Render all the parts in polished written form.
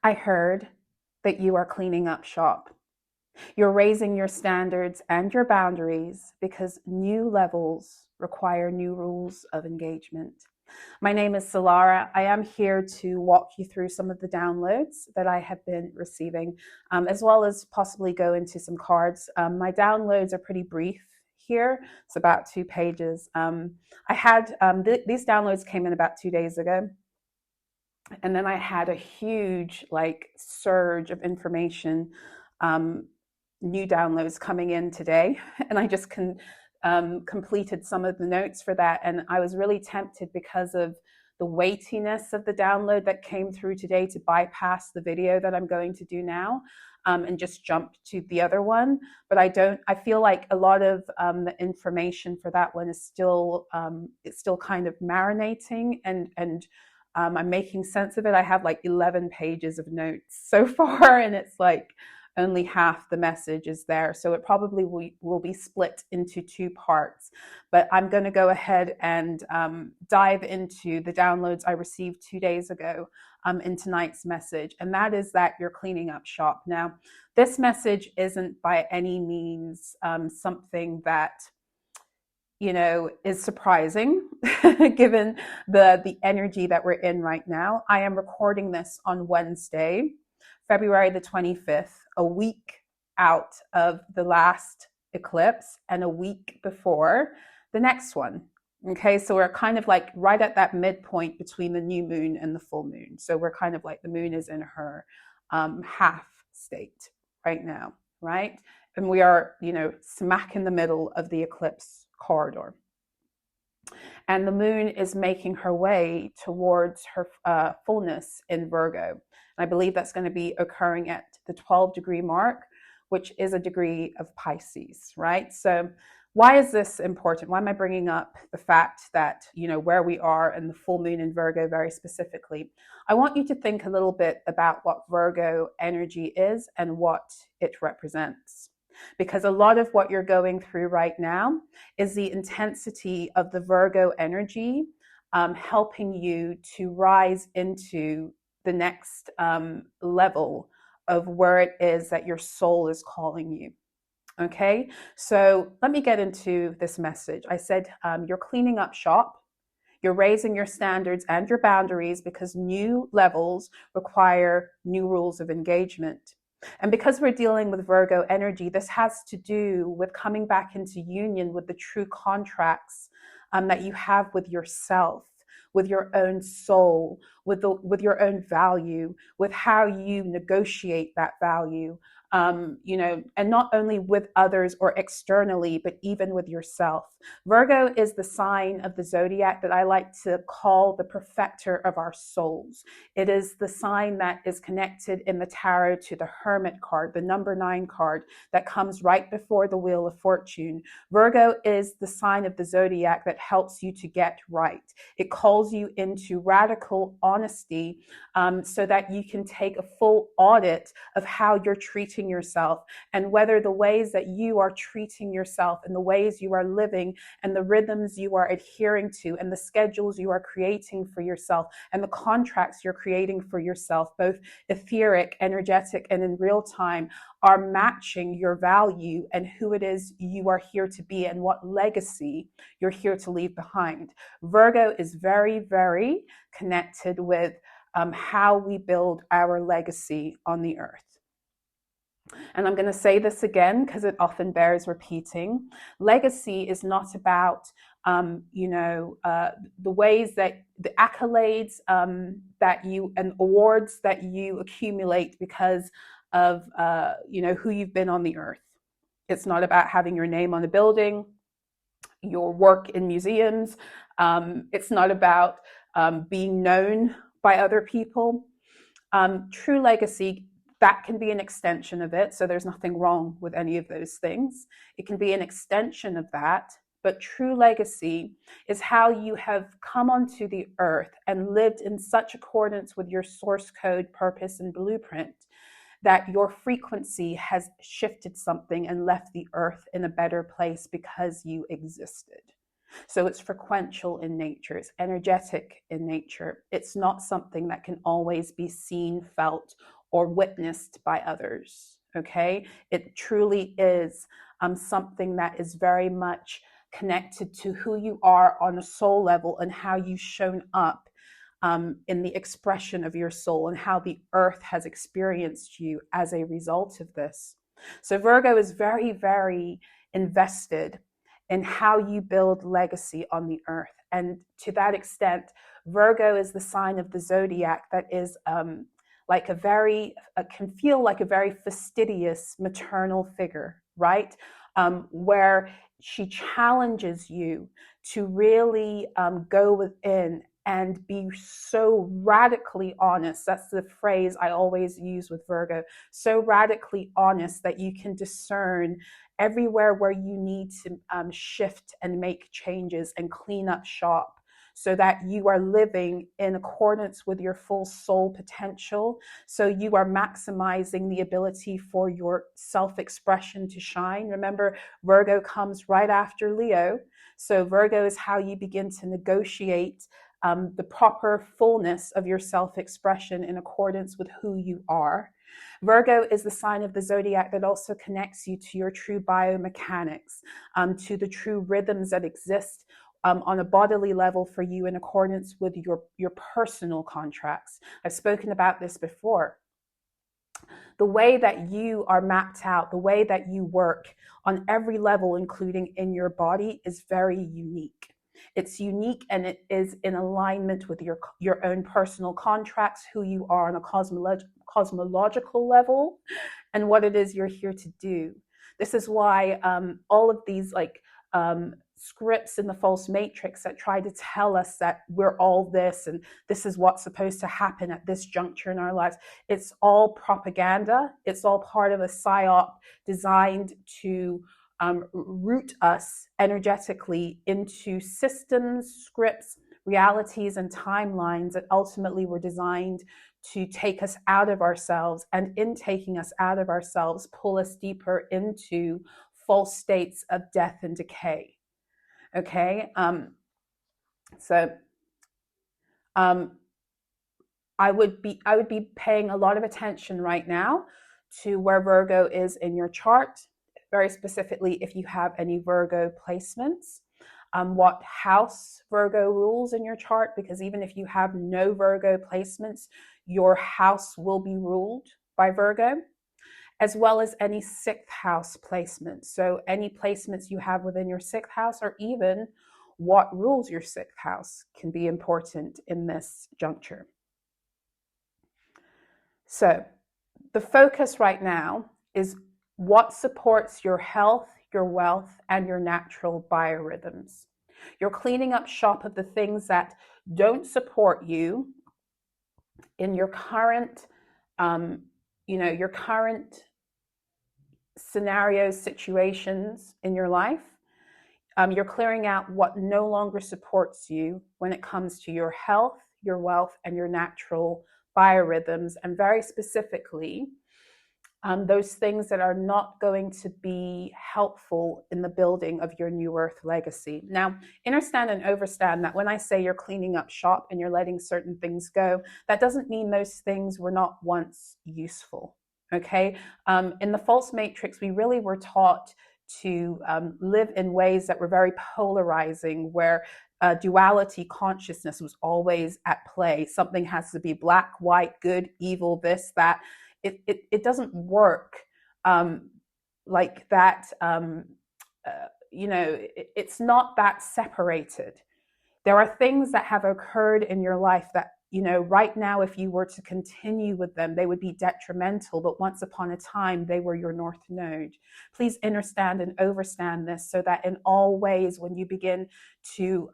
I heard that you are cleaning up shop. You're raising your standards and your boundaries because new levels require new rules of engagement. My name is Solarah. I am here to walk you through some of the downloads that I have been receiving, as well as possibly go into some cards. My downloads are pretty brief here. It's about 2 pages. These downloads came in about 2 days ago. And then I had a huge surge of information, um, new downloads coming in today, and I just completed some of the notes for that. And I was really tempted because of the weightiness of the download that came through today to bypass the video that I'm going to do now. And just jump to the other one, but I feel like a lot of the information for that one is still, it's still kind of marinating, and I'm making sense of it. I have like 11 pages of notes so far, and it's like only half the message is there. So it probably will be split into 2 parts. But I'm going to go ahead and dive into the downloads I received 2 days ago in tonight's message. And that is that you're cleaning up shop. Now, this message isn't by any means something that is surprising given the energy that we're in right now. I am recording this on Wednesday, February the 25th, a week out of the last eclipse and a week before the next one. Okay, so we're kind of like right at that midpoint between the new moon and the full moon. So we're kind of like the moon is in her half state right now, right? And we are, smack in the middle of the eclipse corridor. And the moon is making her way towards her fullness in Virgo. And I believe that's going to be occurring at the 12-degree mark, which is a degree of Pisces, right? So why is this important? Why am I bringing up the fact that, where we are and the full moon in Virgo very specifically? I want you to think a little bit about what Virgo energy is and what it represents. Because a lot of what you're going through right now is the intensity of the Virgo energy helping you to rise into the next level of where it is that your soul is calling you. Okay, so let me get into this message. I said you're cleaning up shop. You're raising your standards and your boundaries because new levels require new rules of engagement. And because we're dealing with Virgo energy, this has to do with coming back into union with the true contracts that you have with yourself, with your own soul, with your own value, with how you negotiate that value, and not only with others or externally, but even with yourself. Virgo is the sign of the zodiac that I like to call the perfecter of our souls. It is the sign that is connected in the tarot to the Hermit card, the number 9 card that comes right before the Wheel of Fortune. Virgo is the sign of the zodiac that helps you to get right. It calls you into radical honesty so that you can take a full audit of how you're treating yourself and whether the ways that you are treating yourself and the ways you are living and the rhythms you are adhering to and the schedules you are creating for yourself and the contracts you're creating for yourself, both etheric, energetic, and in real time, are matching your value and who it is you are here to be and what legacy you're here to leave behind. Virgo is very, very connected with how we build our legacy on the earth. And I'm going to say this again because it often bears repeating. Legacy is not about, the ways that the accolades that you and awards that you accumulate because of, who you've been on the earth. It's not about having your name on a building, your work in museums. It's not about being known by other people. True legacy, that can be an extension of it. So there's nothing wrong with any of those things. It can be an extension of that. But true legacy is how you have come onto the earth and lived in such accordance with your source code, purpose, and blueprint that your frequency has shifted something and left the earth in a better place because you existed. So it's frequential in nature, it's energetic in nature. It's not something that can always be seen, felt, or witnessed by others. Okay? It truly is something that is very much connected to who you are on a soul level and how you've shown up in the expression of your soul and how the earth has experienced you as a result of this. So Virgo is very, very invested in how you build legacy on the earth. And to that extent, Virgo is the sign of the zodiac that is like a very, can feel like a very fastidious maternal figure, right? Where she challenges you to really go within and be so radically honest. That's the phrase I always use with Virgo. So radically honest that you can discern everywhere where you need to shift and make changes and clean up shop so that you are living in accordance with your full soul potential. So you are maximizing the ability for your self-expression to shine. Remember, Virgo comes right after Leo. So Virgo is how you begin to negotiate the proper fullness of your self-expression in accordance with who you are. Virgo is the sign of the zodiac that also connects you to your true biomechanics, to the true rhythms that exist on a bodily level for you in accordance with your personal contracts. I've spoken about this before. The way that you are mapped out, the way that you work on every level, including in your body, is very unique. It's unique and it is in alignment with your own personal contracts, who you are on a cosmological level, and what it is you're here to do. This is why all of these scripts in the false matrix that try to tell us that we're all this and this is what's supposed to happen at this juncture in our lives, it's all propaganda. It's all part of a psyop designed to root us energetically into systems, scripts, realities, and timelines that ultimately were designed to take us out of ourselves, and in taking us out of ourselves, pull us deeper into false states of death and decay. Okay, I would be paying a lot of attention right now to where Virgo is in your chart, very specifically if you have any Virgo placements, what house Virgo rules in your chart, because even if you have no Virgo placements, your house will be ruled by Virgo, as well as any sixth house placements. So any placements you have within your sixth house, or even what rules your sixth house, can be important in this juncture. So the focus right now is what supports your health, your wealth, and your natural biorhythms. You're cleaning up shop of the things that don't support you in your current, your current scenarios, situations in your life. You're clearing out what no longer supports you when it comes to your health, your wealth, and your natural biorhythms, and very specifically, those things that are not going to be helpful in the building of your new earth legacy. Now, understand and overstand that when I say you're cleaning up shop and you're letting certain things go, that doesn't mean those things were not once useful. Okay? In the false matrix, we really were taught to live in ways that were very polarizing, where duality consciousness was always at play. Something has to be black, white, good, evil, this, that. It doesn't work like that. It's not that separated. There are things that have occurred in your life that, right now, if you were to continue with them, they would be detrimental, but once upon a time, they were your north node. Please understand and overstand this, so that in all ways, when you begin to,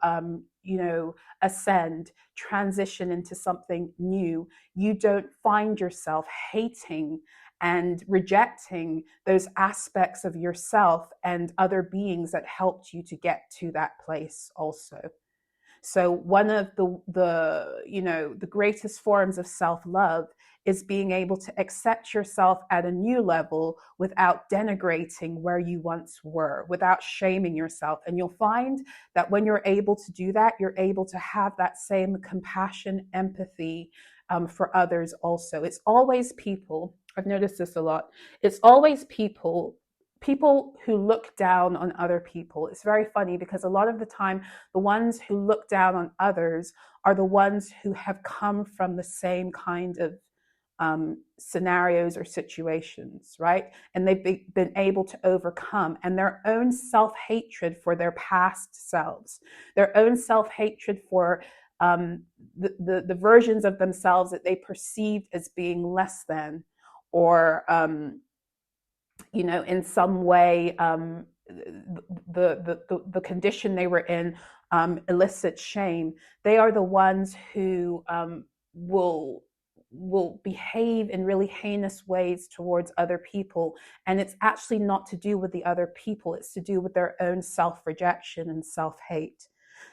ascend, transition into something new, you don't find yourself hating and rejecting those aspects of yourself and other beings that helped you to get to that place also. So one of the greatest forms of self-love is being able to accept yourself at a new level without denigrating where you once were, without shaming yourself. And you'll find that when you're able to do that, you're able to have that same compassion, empathy for others also. It's always people, I've noticed this a lot, it's always people who look down on other people. It's very funny because a lot of the time, the ones who look down on others are the ones who have come from the same kind of scenarios or situations, right? And they've been able to overcome, and their own self-hatred for their past selves, their own self-hatred for the versions of themselves that they perceived as being less than, or in some way, the condition they were in elicits shame. They are the ones who will behave in really heinous ways towards other people, and it's actually not to do with the other people, it's to do with their own self-rejection and self-hate.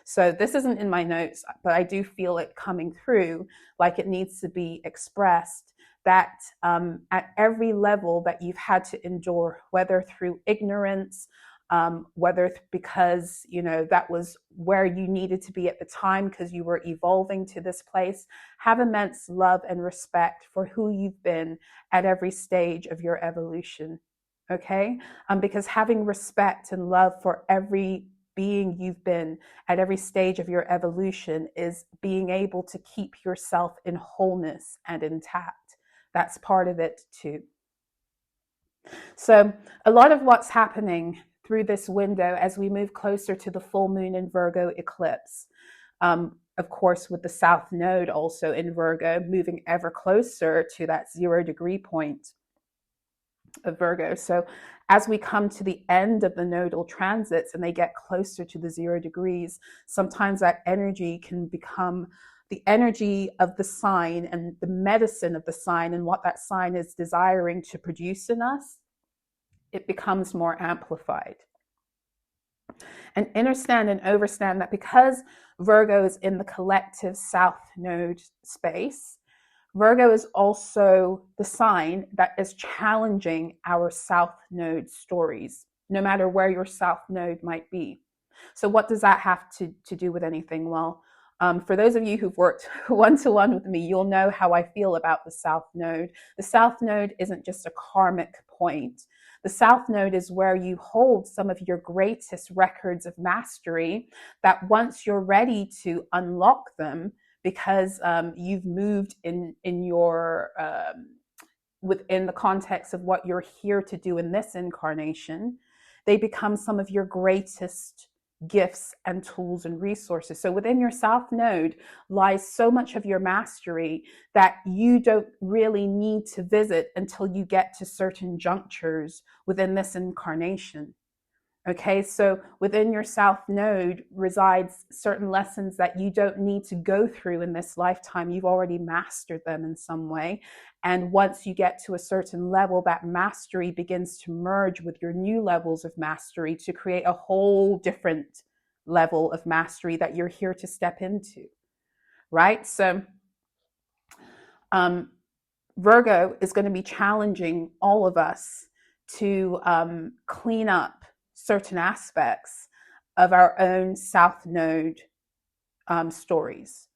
So this isn't in my notes, but I do feel it coming through, like it needs to be expressed, that at every level that you've had to endure, whether through ignorance, whether because that was where you needed to be at the time because you were evolving to this place, have immense love and respect for who you've been at every stage of your evolution. Okay? Because having respect and love for every being you've been at every stage of your evolution is being able to keep yourself in wholeness and intact. That's part of it too. So a lot of what's happening through this window as we move closer to the full moon in Virgo eclipse, of course, with the South Node also in Virgo, moving ever closer to that 0 degree point of Virgo. So as we come to the end of the nodal transits and they get closer to the 0 degrees, sometimes that energy can become the energy of the sign and the medicine of the sign and what that sign is desiring to produce in us. It becomes more amplified. And understand and overstand that because Virgo is in the collective South Node space, Virgo is also the sign that is challenging our South Node stories, no matter where your South Node might be. So what does that have to do with anything? Well, for those of you who've worked one-to-one with me, you'll know how I feel about the South Node. The South Node isn't just a karmic point. The South Node is where you hold some of your greatest records of mastery that once you're ready to unlock them, because you've moved in your within the context of what you're here to do in this incarnation, they become some of your greatest gifts and tools and resources. So within your South Node lies so much of your mastery that you don't really need to visit until you get to certain junctures within this incarnation. Okay, so within your South Node resides certain lessons that you don't need to go through in this lifetime. You've already mastered them in some way. And once you get to a certain level, that mastery begins to merge with your new levels of mastery to create a whole different level of mastery that you're here to step into, right? So Virgo is going to be challenging all of us to clean up certain aspects of our own South Node stories,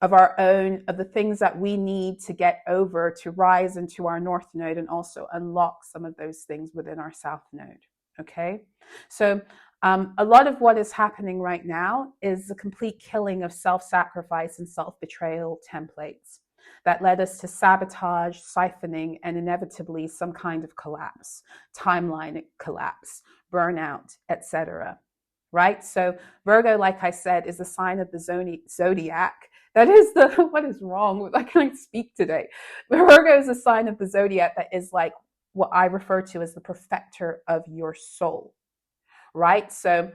of the things that we need to get over to rise into our North Node and also unlock some of those things within our South Node. Okay, so a lot of what is happening right now is the complete killing of self-sacrifice and self-betrayal templates that led us to sabotage, siphoning, and inevitably some kind of collapse, timeline collapse, burnout, etc. Right? So Virgo, like I said, is the sign of the zodiac. That is what is wrong with, I can't speak today. Virgo is a sign of the zodiac that is like what I refer to as the perfecter of your soul. Right? So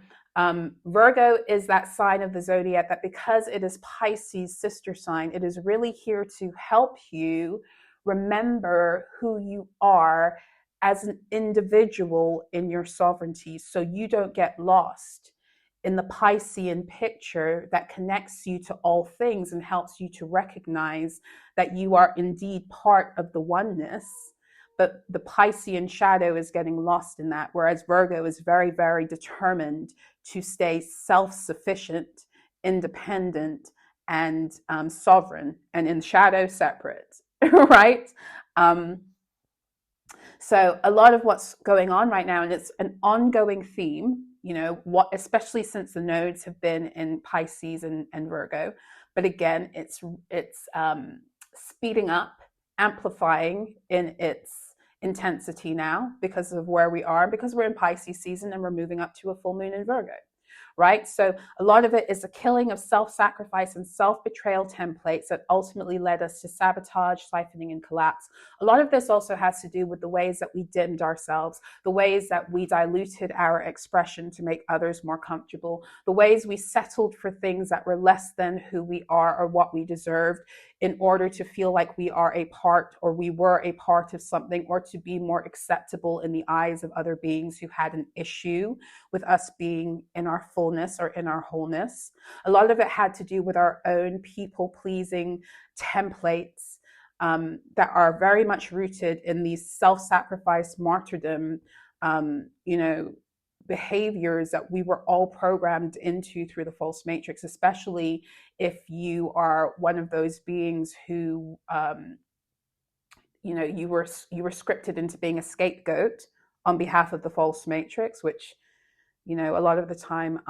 Virgo is that sign of the zodiac that, because it is Pisces' sister sign, it is really here to help you remember who you are as an individual in your sovereignty, so you don't get lost in the Piscean picture that connects you to all things and helps you to recognize that you are indeed part of the oneness. But the Piscean shadow is getting lost in that, whereas Virgo is very, very determined to stay self-sufficient, independent, and sovereign, and in shadow separate, right? Um, so a lot of what's going on right now, and it's an ongoing theme, what, especially since the nodes have been in Pisces and Virgo. But again, it's speeding up, amplifying in its intensity now because of where we are, because we're in Pisces season and we're moving up to a full moon in Virgo. Right? So a lot of it is a killing of self-sacrifice and self-betrayal templates that ultimately led us to sabotage, siphoning, and collapse. A lot of this also has to do with the ways that we dimmed ourselves, the ways that we diluted our expression to make others more comfortable, the ways we settled for things that were less than who we are or what we deserved in order to feel like we are a part, or we were a part of something, or to be more acceptable in the eyes of other beings who had an issue with us being in our fullness or in our wholeness. A lot of it had to do with our own people-pleasing templates that are very much rooted in these self-sacrifice, martyrdom, behaviors that we were all programmed into through the false matrix, especially if you are one of those beings who, you were scripted into being a scapegoat on behalf of the false matrix, which, a lot of the time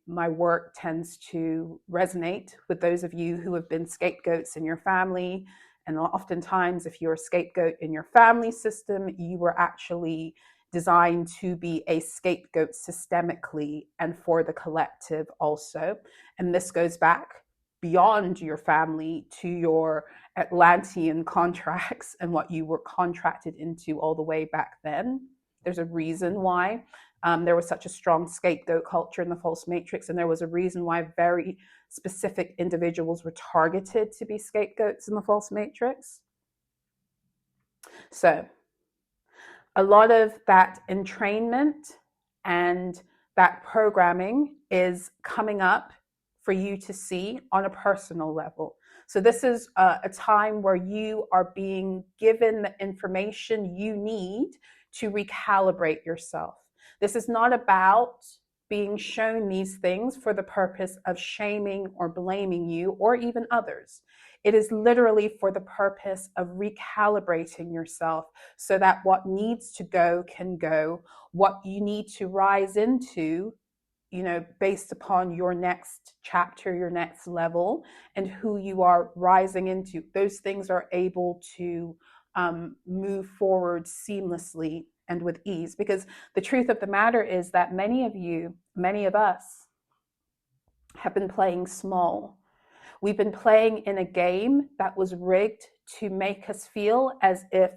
my work tends to resonate with those of you who have been scapegoats in your family. And oftentimes, if you're a scapegoat in your family system, you were actually designed to be a scapegoat systemically and for the collective also. And this goes back beyond your family to your Atlantean contracts and what you were contracted into all the way back then. There's a reason why there was such a strong scapegoat culture in the false matrix, and there was a reason why very specific individuals were targeted to be scapegoats in the false matrix. So a lot of that entrainment and that programming is coming up for you to see on a personal level. So this is a time where you are being given the information you need to recalibrate yourself. This is not about being shown these things for the purpose of shaming or blaming you or even others. It is literally for the purpose of recalibrating yourself so that what needs to go can go, what you need to rise into, based upon your next chapter, your next level, and who you are rising into. Those things are able to move forward seamlessly and with ease. Because the truth of the matter is that many of us have been playing small. We've been playing in a game that was rigged to make us feel as if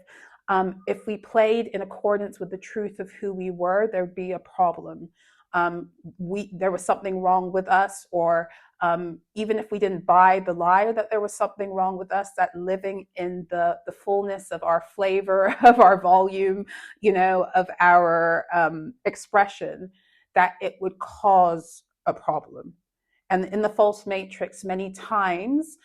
we played in accordance with the truth of who we were, there'd be a problem. There was something wrong with us, or even if we didn't buy the lie that there was something wrong with us, that living in the fullness of our flavor, of our volume, of our expression, that it would cause a problem. And in the false matrix, many times,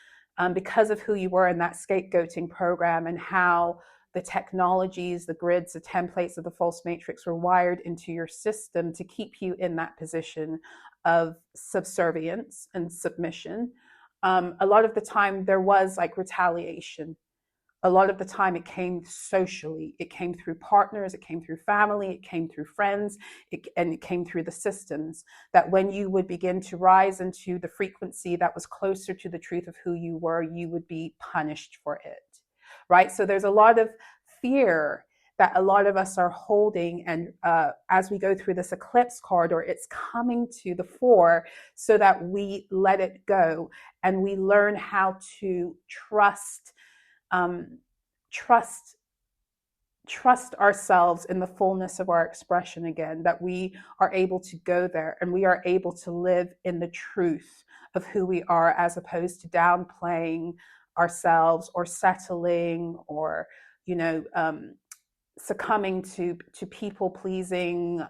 because of who you were in that scapegoating program and how the technologies, the grids, the templates of the false matrix were wired into your system to keep you in that position of subservience and submission, a lot of the time there was like retaliation. A lot of the time it came socially. It came through partners, it came through family, it came through friends, and it came through the systems. That when you would begin to rise into the frequency that was closer to the truth of who you were, you would be punished for it, right? So there's a lot of fear that a lot of us are holding, and as we go through this eclipse corridor, it's coming to the fore so that we let it go and we learn how to trust ourselves in the fullness of our expression again, that we are able to go there and we are able to live in the truth of who we are, as opposed to downplaying ourselves or settling or, succumbing to people pleasing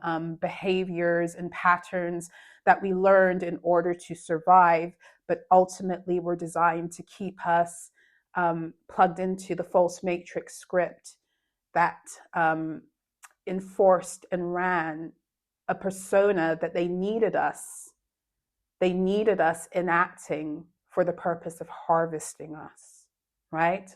behaviors and patterns that we learned in order to survive, but ultimately were designed to keep us plugged into the false matrix script that enforced and ran a persona that they needed us. They needed us enacting for the purpose of harvesting us, right?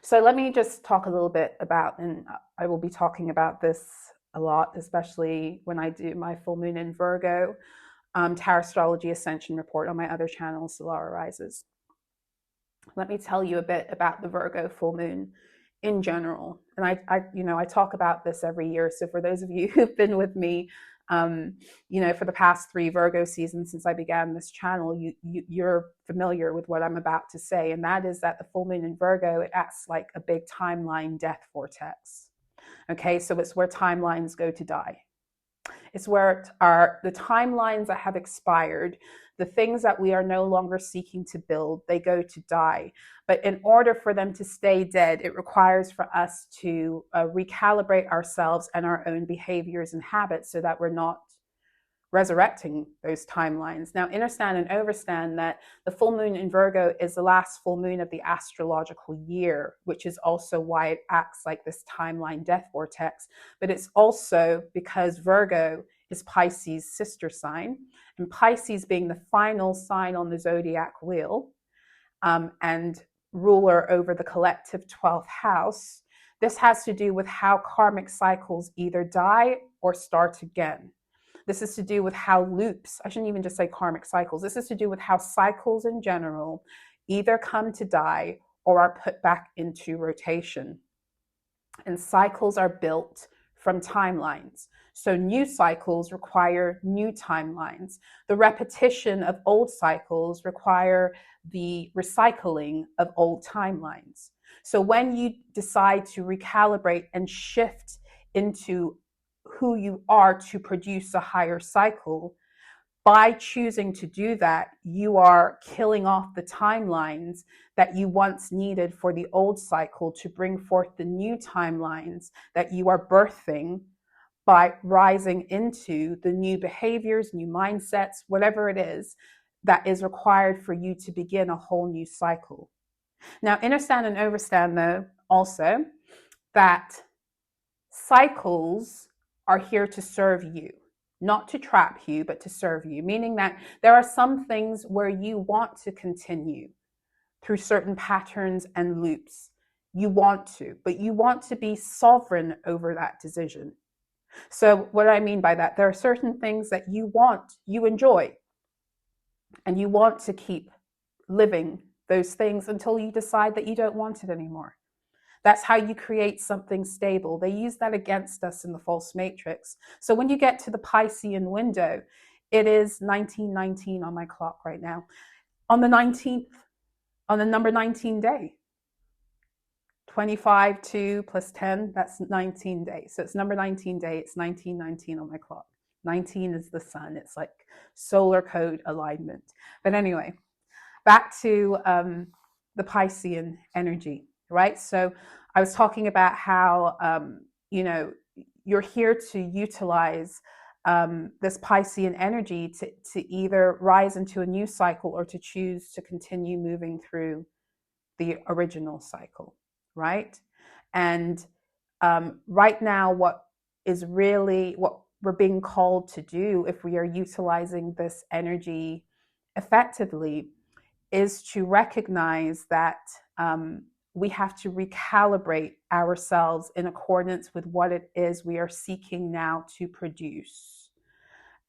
So let me just talk a little bit about, and I will be talking about this a lot, especially when I do my full moon in Virgo Tarot Astrology Ascension report on my other channel, Solarah Rises. Let me tell you a bit about the Virgo full moon in general. And I talk about this every year. So for those of you who've been with me, for the past 3 Virgo seasons since I began this channel, you're familiar with what I'm about to say. And that is that the full moon in Virgo, it acts like a big timeline death vortex. Okay, so it's where timelines go to die. It's where the timelines that have expired, the things that we are no longer seeking to build, they go to die. But in order for them to stay dead, it requires for us to recalibrate ourselves and our own behaviors and habits so that we're not resurrecting those timelines. Now, understand and overstand that the full moon in Virgo is the last full moon of the astrological year, which is also why it acts like this timeline death vortex. But it's also because Virgo is Pisces' sister sign, and Pisces being the final sign on the zodiac wheel and ruler over the collective 12th house. This has to do with how karmic cycles either die or start again. This is to do with how loops, I shouldn't even just say karmic cycles, this is to do with how cycles in general either come to die or are put back into rotation. And cycles are built from timelines. So new cycles require new timelines. The repetition of old cycles require the recycling of old timelines. So when you decide to recalibrate and shift into who you are to produce a higher cycle, by choosing to do that, you are killing off the timelines that you once needed for the old cycle to bring forth the new timelines that you are birthing by rising into the new behaviors, new mindsets, whatever it is that is required for you to begin a whole new cycle. Now, understand and overstand, though, also that cycles are here to serve you, not to trap you, but to serve you, meaning that there are some things where you want to continue through certain patterns and loops. You want to, but you want to be sovereign over that decision. So what I mean by that, there are certain things that you want, you enjoy, and you want to keep living those things until you decide that you don't want it anymore. That's how you create something stable. They use that against us in the false matrix. So when you get to the Piscean window, it is 1919 on my clock right now. On the 19th, on the number 19 day, 25 2 plus 10, that's 19 days. So it's number 19 day, it's 1919 on my clock. 19 is the sun. It's like solar code alignment. But anyway, back to the Piscean energy. Right? So I was talking about how, you're here to utilize this Piscean energy to either rise into a new cycle or to choose to continue moving through the original cycle, right? And right now, what we're being called to do if we are utilizing this energy effectively is to recognize that we have to recalibrate ourselves in accordance with what it is we are seeking now to produce,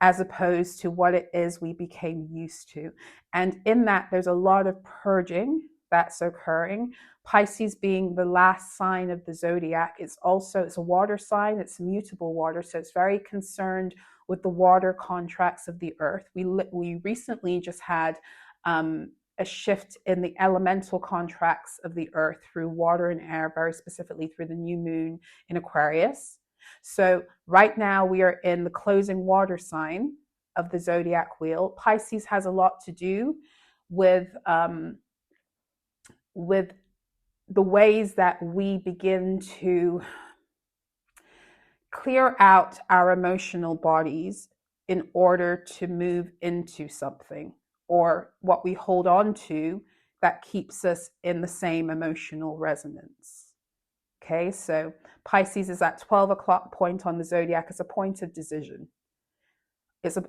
as opposed to what it is we became used to. And in that, there's a lot of purging that's occurring. Pisces being the last sign of the zodiac, it's a water sign, it's mutable water, so it's very concerned with the water contracts of the earth. We recently just had a shift in the elemental contracts of the earth through water and air, very specifically through the new moon in Aquarius. So right now we are in the closing water sign of the zodiac wheel. Pisces has a lot to do with the ways that we begin to clear out our emotional bodies in order to move into something, or what we hold on to that keeps us in the same emotional resonance. Okay, so Pisces is that 12 o'clock point on the zodiac, as a point of decision.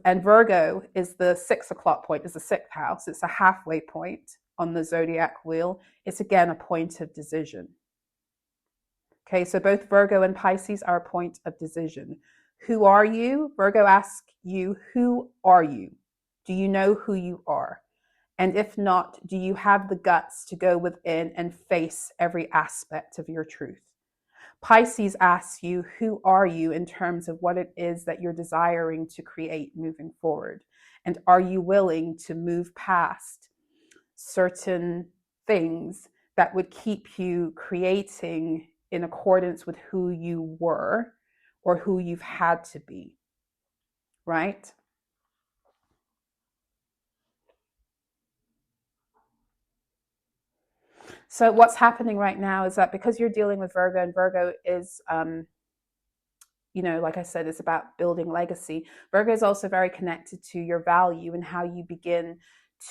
And Virgo is the 6 o'clock point, is the sixth house. It's a halfway point on the zodiac wheel. It's again a point of decision. Okay, so both Virgo and Pisces are a point of decision. Who are you? Virgo asks you, who are you? Do you know who you are? And if not, do you have the guts to go within and face every aspect of your truth? Pisces asks you, who are you in terms of what it is that you're desiring to create moving forward? And are you willing to move past certain things that would keep you creating in accordance with who you were or who you've had to be, right? So what's happening right now is that because you're dealing with Virgo, and Virgo is, like I said, it's about building legacy. Virgo is also very connected to your value and how you begin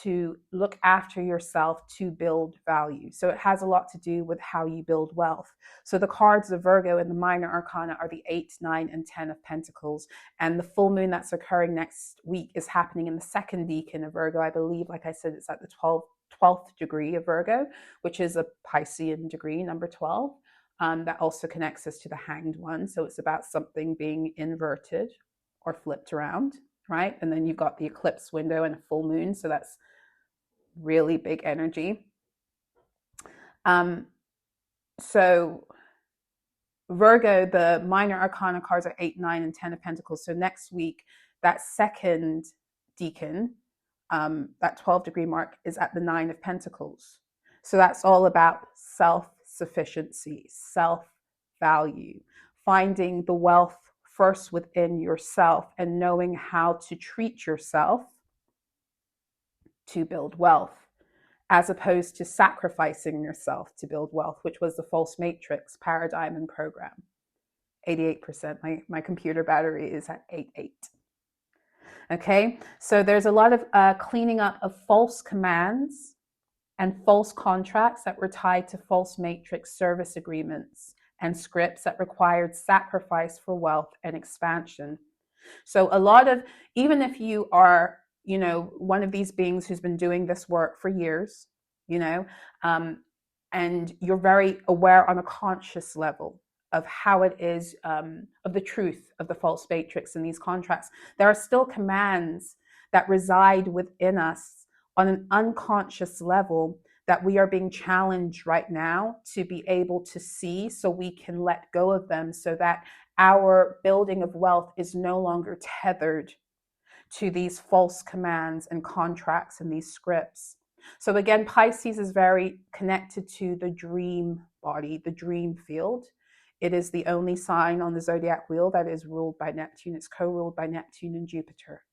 to look after yourself to build value. So it has a lot to do with how you build wealth. So the cards of Virgo in the minor arcana are the 8, 9, and 10 of Pentacles. And the full moon that's occurring next week is happening in the second decan of Virgo. I believe, like I said, it's at the 12th degree of Virgo, which is a Piscean degree, number 12. That also connects us to the Hanged One. So it's about something being inverted or flipped around, right? And then you've got the eclipse window and a full moon. So that's really big energy. So Virgo, the minor arcana cards are 8, 9, and 10 of Pentacles. So next week, that second decan, that 12 degree mark, is at the 9 of Pentacles. So that's all about self-sufficiency, self-value, finding the wealth first within yourself and knowing how to treat yourself to build wealth, as opposed to sacrificing yourself to build wealth, which was the false matrix paradigm and program. 88%. My computer battery is at 88. Okay, so there's a lot of cleaning up of false commands and false contracts that were tied to false matrix service agreements and scripts that required sacrifice for wealth and expansion. So a lot of, even if you are, one of these beings who's been doing this work for years, and you're very aware on a conscious level of how it is, of the truth of the false matrix and these contracts, there are still commands that reside within us on an unconscious level that we are being challenged right now to be able to see, so we can let go of them, so that our building of wealth is no longer tethered to these false commands and contracts and these scripts. So again, Pisces is very connected to the dream body, the dream field. It is the only sign on the zodiac wheel that is ruled by Neptune. It's co-ruled by Neptune and Jupiter,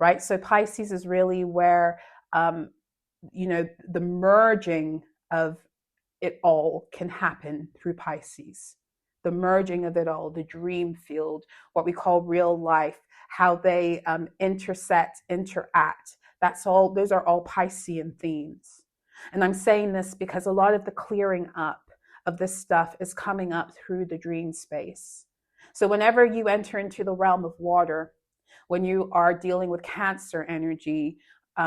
right? So Pisces is really where, the merging of it all can happen through Pisces. The merging of it all, the dream field, what we call real life, how they intersect, interact. Those are all Piscean themes. And I'm saying this because a lot of the clearing up of this stuff is coming up through the dream space. So whenever you enter into the realm of water, when you are dealing with Cancer energy,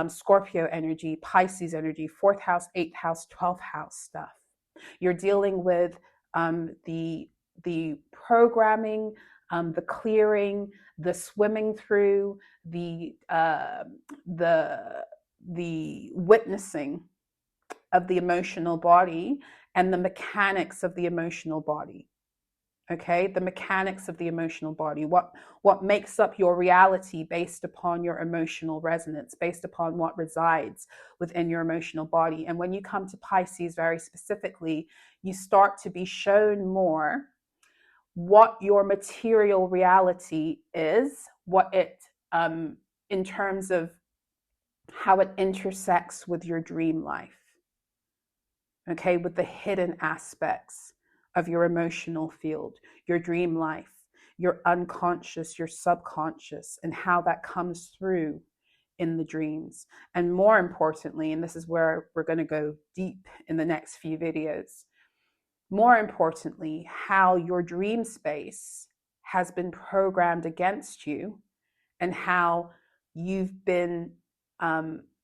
Scorpio energy, Pisces energy, 4th house, 8th house, 12th house stuff, you're dealing with the programming, the clearing, the swimming through, the witnessing of the emotional body and the mechanics of the emotional body. Okay, the mechanics of the emotional body, what makes up your reality based upon your emotional resonance, based upon what resides within your emotional body. And when you come to Pisces very specifically, you start to be shown more what your material reality is, what it, in terms of how it intersects with your dream life. okay, with the hidden aspects of your emotional field, your dream life, your unconscious, your subconscious, and how that comes through in the dreams. And more importantly, and this is where we're going to go deep in the next few videos, more importantly, how your dream space has been programmed against you and how you've been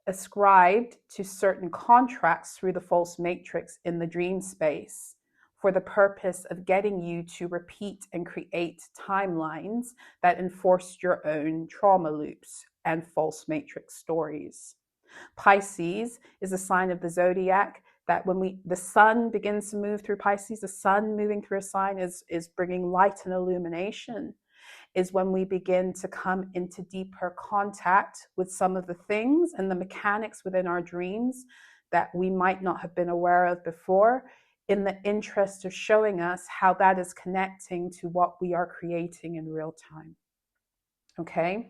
ascribed to certain contracts through the false matrix in the dream space for the purpose of getting you to repeat and create timelines that enforced your own trauma loops and false matrix stories. Pisces is a sign of the zodiac that when the sun begins to move through Pisces, the sun moving through a sign is bringing light and illumination, is when we begin to come into deeper contact with some of the things and the mechanics within our dreams that we might not have been aware of before, in the interest of showing us how that is connecting to what we are creating in real time. Okay?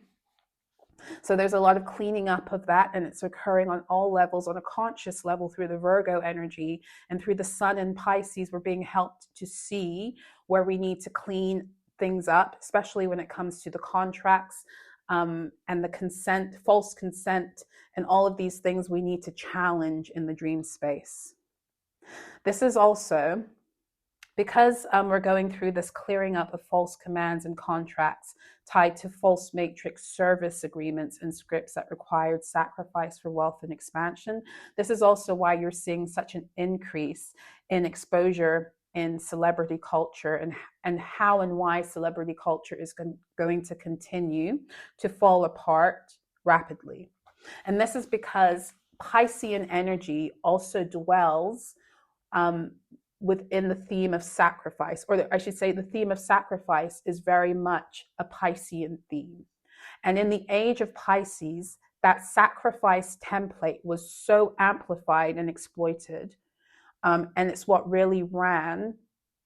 So there's a lot of cleaning up of that, and it's occurring on all levels, on a conscious level through the Virgo energy and through the sun in Pisces. We're being helped to see where we need to clean things up, especially when it comes to the contracts and the consent, false consent, and all of these things we need to challenge in the dream space. This is also because we're going through this clearing up of false commands and contracts tied to false matrix service agreements and scripts that required sacrifice for wealth and expansion. This is also why you're seeing such an increase in exposure in celebrity culture, and how and why celebrity culture is going to continue to fall apart rapidly. And this is because Piscean energy also dwells within the theme of sacrifice, or I should say the theme of sacrifice is very much a Piscean theme. And in the age of Pisces, that sacrifice template was so amplified and exploited. And it's what really ran,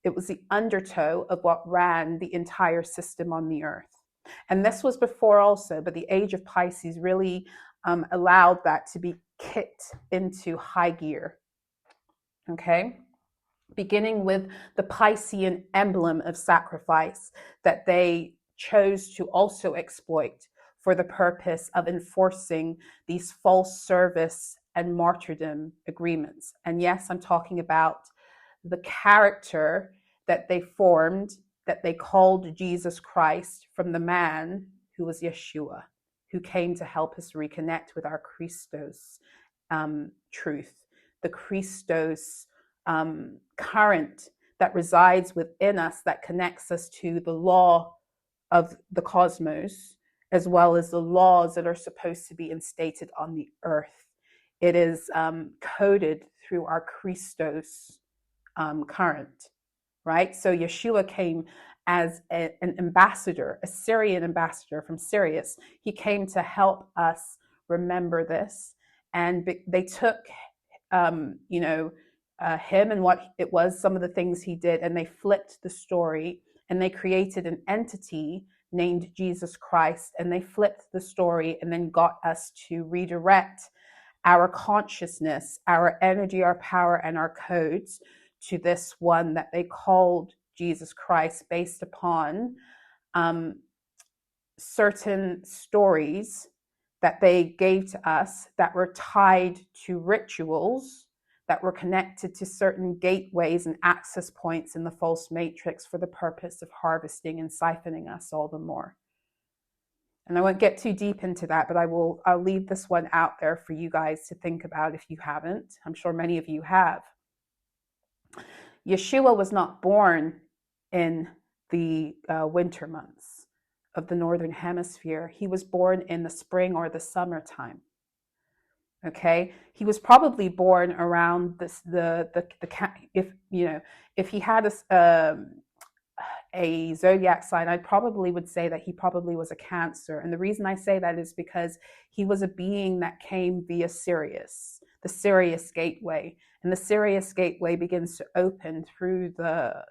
it was the undertow of what ran the entire system on the earth. And this was before also, but the age of Pisces really allowed that to be kicked into high gear. Okay? Beginning with the Piscean emblem of sacrifice that they chose to also exploit for the purpose of enforcing these false service and martyrdom agreements. And yes, I'm talking about the character that they formed, that they called Jesus Christ, from the man who was Yeshua, who came to help us reconnect with our Christos truth, the Christos current that resides within us, that connects us to the law of the cosmos, as well as the laws that are supposed to be instated on the earth. It is coded through our Christos current, right? So Yeshua came as an ambassador, a Syrian ambassador from Sirius. He came to help us remember this, and they took, him and what it was, some of the things he did, and they flipped the story, and they created an entity named Jesus Christ, and they flipped the story and then got us to redirect our consciousness, our energy, our power, and our codes to this one that they called Jesus Christ, based upon certain stories that they gave to us that were tied to rituals that were connected to certain gateways and access points in the false matrix for the purpose of harvesting and siphoning us all the more. And I won't get too deep into that, but I'll leave this one out there for you guys to think about if you haven't. I'm sure many of you have. Yeshua was not born in the winter months of the Northern Hemisphere. He was born in the spring or the summertime. Okay, he was probably born around this if he had a zodiac sign, I probably would say that he probably was a Cancer. And the reason I say that is because he was a being that came via Sirius, the Sirius gateway. And the Sirius gateway begins to open through the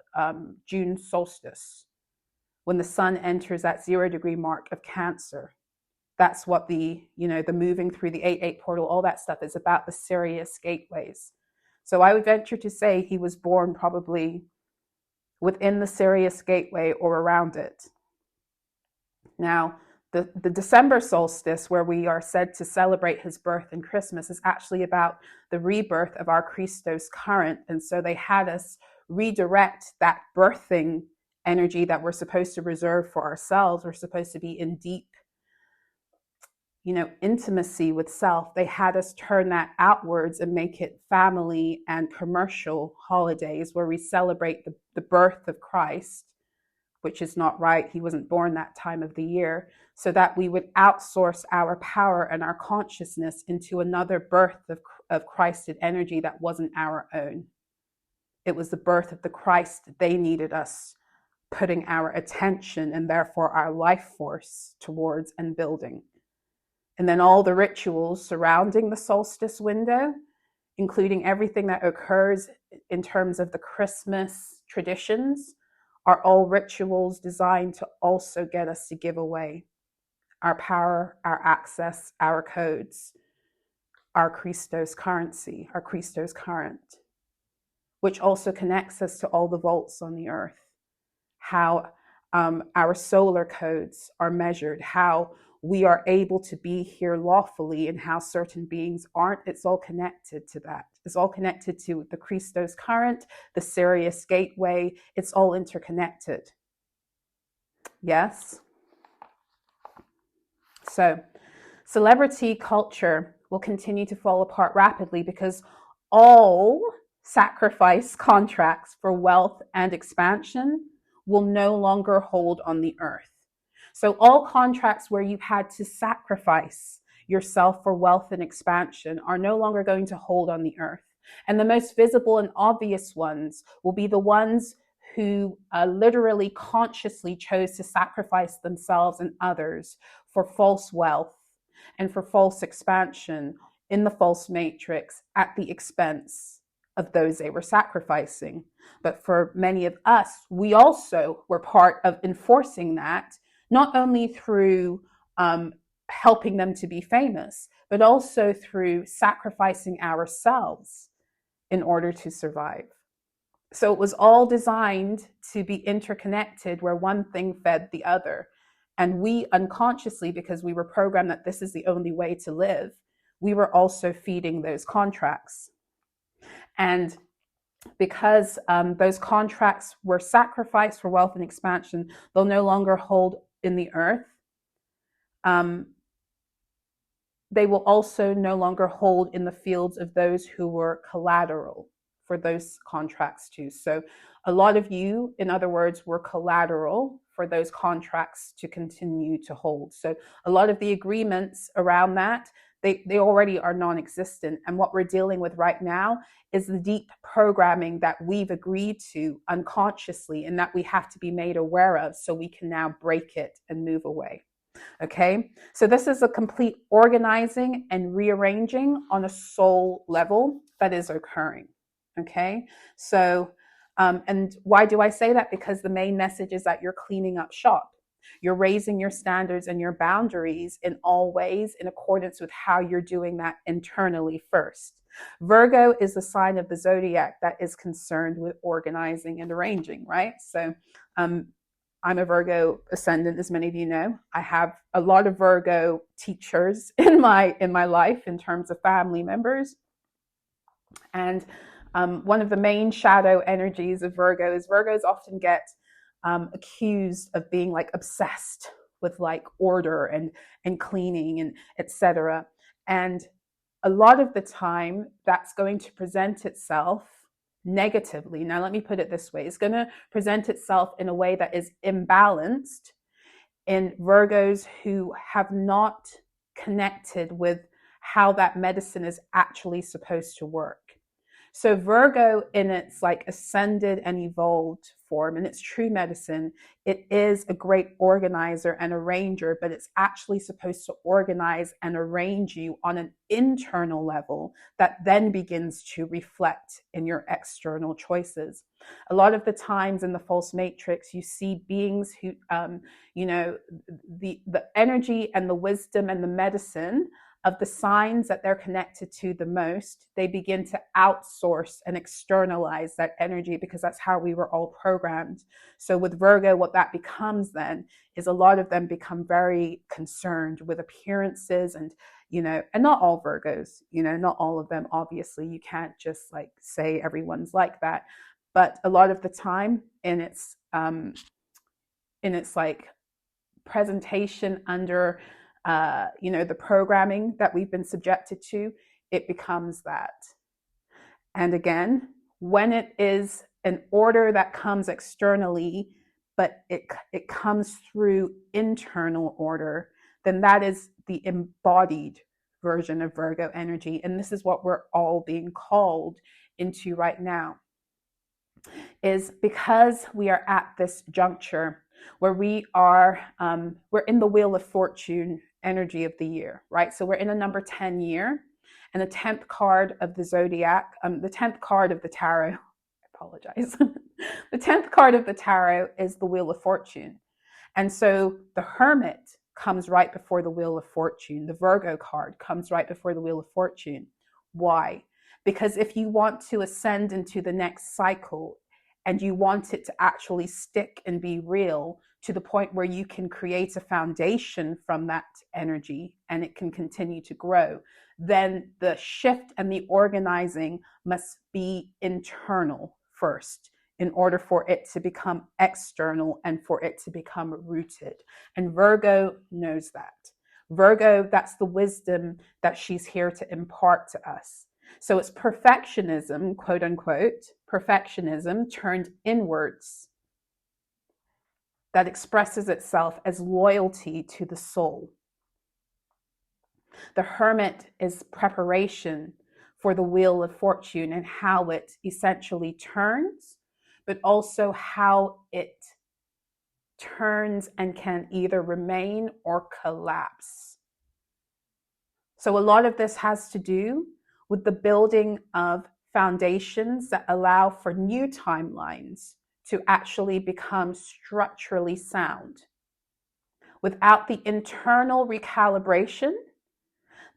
June solstice, when the sun enters that 0-degree mark of Cancer. That's what the moving through the 8-8 portal, all that stuff is about, the Sirius gateways. So I would venture to say he was born probably within the Sirius gateway or around it. Now, the December solstice, where we are said to celebrate his birth and Christmas, is actually about the rebirth of our Christos current. And so they had us redirect that birthing energy that we're supposed to reserve for ourselves. We're supposed to be in deep, intimacy with self. They had us turn that outwards and make it family and commercial holidays where we celebrate the birth of Christ, which is not right. He wasn't born that time of the year, so that we would outsource our power and our consciousness into another birth of Christed energy that wasn't our own. It was the birth of the Christ they needed us putting our attention and therefore our life force towards and building. And then all the rituals surrounding the solstice window, including everything that occurs in terms of the Christmas traditions, are all rituals designed to also get us to give away our power, our access, our codes, our Christos currency, our Christos current, which also connects us to all the vaults on the earth, how our solar codes are measured, how we are able to be here lawfully and how certain beings aren't. It's all connected to that. It's all connected to the Christos current, the Sirius gateway. It's all interconnected. Yes? So celebrity culture will continue to fall apart rapidly because all sacrifice contracts for wealth and expansion will no longer hold on the earth. So all contracts where you've had to sacrifice yourself for wealth and expansion are no longer going to hold on the earth. And the most visible and obvious ones will be the ones who literally consciously chose to sacrifice themselves and others for false wealth and for false expansion in the false matrix at the expense of those they were sacrificing. But for many of us, we also were part of enforcing that, not only through helping them to be famous, but also through sacrificing ourselves in order to survive. So it was all designed to be interconnected, where one thing fed the other. And we unconsciously, because we were programmed that this is the only way to live, we were also feeding those contracts. And because those contracts were sacrificed for wealth and expansion, they'll no longer hold in the earth. They will also no longer hold in the fields of those who were collateral for those contracts too. So a lot of you, in other words, were collateral for those contracts to continue to hold. So a lot of the agreements around that, they already are non-existent. And what we're dealing with right now is the deep programming that we've agreed to unconsciously and that we have to be made aware of so we can now break it and move away. Okay, so this is a complete organizing and rearranging on a soul level that is occurring. Okay, so and why do I say that? Because the main message is that you're cleaning up shop. You're raising your standards and your boundaries in all ways in accordance with how you're doing that internally first. Virgo is the sign of the zodiac that is concerned with organizing and arranging, right? So I'm a Virgo ascendant, as many of you know. I have a lot of Virgo teachers in my life in terms of family members. And one of the main shadow energies of Virgo is Virgos often get accused of being like obsessed with like order and cleaning and etc. And a lot of the time that's going to present itself negatively. Now, let me put it this way. It's going to present itself in a way that is imbalanced in Virgos who have not connected with how that medicine is actually supposed to work. So Virgo, in its like ascended and evolved form, in its true medicine, it is a great organizer and arranger, but it's actually supposed to organize and arrange you on an internal level that then begins to reflect in your external choices. A lot of the times in the false matrix, you see beings who, the energy and the wisdom and the medicine of the signs that they're connected to the most, they begin to outsource and externalize that energy, because that's how we were all programmed. So with Virgo, what that becomes then is a lot of them become very concerned with appearances, and and not all Virgos, not all of them, obviously. You can't just like say everyone's like that. But a lot of the time in its like presentation under the programming that we've been subjected to, it becomes that. And again, when it is an order that comes externally, but it comes through internal order, then that is the embodied version of Virgo energy. And this is what we're all being called into right now, is because we are at this juncture where we are, we're in the Wheel of Fortune energy of the year, right? So we're in a number 10 year, and the 10th card of the zodiac, the 10th card of the tarot, I apologize. The 10th card of the tarot is the Wheel of Fortune. And so the Hermit comes right before the Wheel of Fortune. The Virgo card comes right before the Wheel of Fortune. Why? Because if you want to ascend into the next cycle, and you want it to actually stick and be real to the point where you can create a foundation from that energy and it can continue to grow, then the shift and the organizing must be internal first in order for it to become external and for it to become rooted. And Virgo knows that. Virgo, that's the wisdom that she's here to impart to us. So it's perfectionism, quote unquote, perfectionism turned inwards, that expresses itself as loyalty to the soul. The Hermit is preparation for the Wheel of Fortune and how it essentially turns, but also how it turns and can either remain or collapse. So a lot of this has to do with the building of foundations that allow for new timelines to actually become structurally sound. Without the internal recalibration,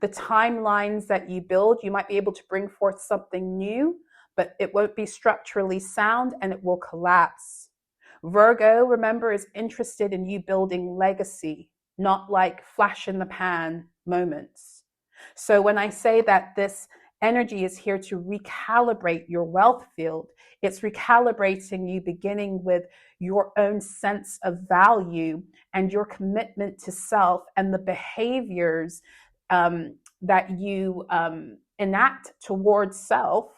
the timelines that you build, you might be able to bring forth something new, but it won't be structurally sound and it will collapse. Virgo, remember, is interested in you building legacy, not like flash in the pan moments. So when I say that this energy is here to recalibrate your wealth field, it's recalibrating you beginning with your own sense of value and your commitment to self and the behaviors that you enact towards self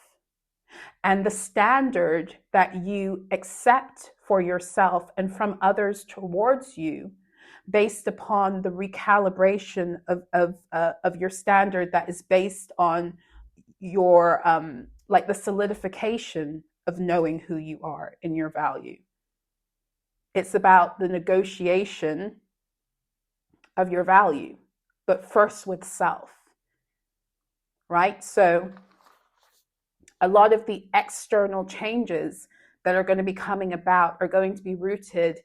and the standard that you accept for yourself and from others towards you, based upon the recalibration of your standard that is based on your like the solidification of knowing who you are and your value. It's about the negotiation of your value, but first with self, right? So a lot of the external changes that are going to be coming about are going to be rooted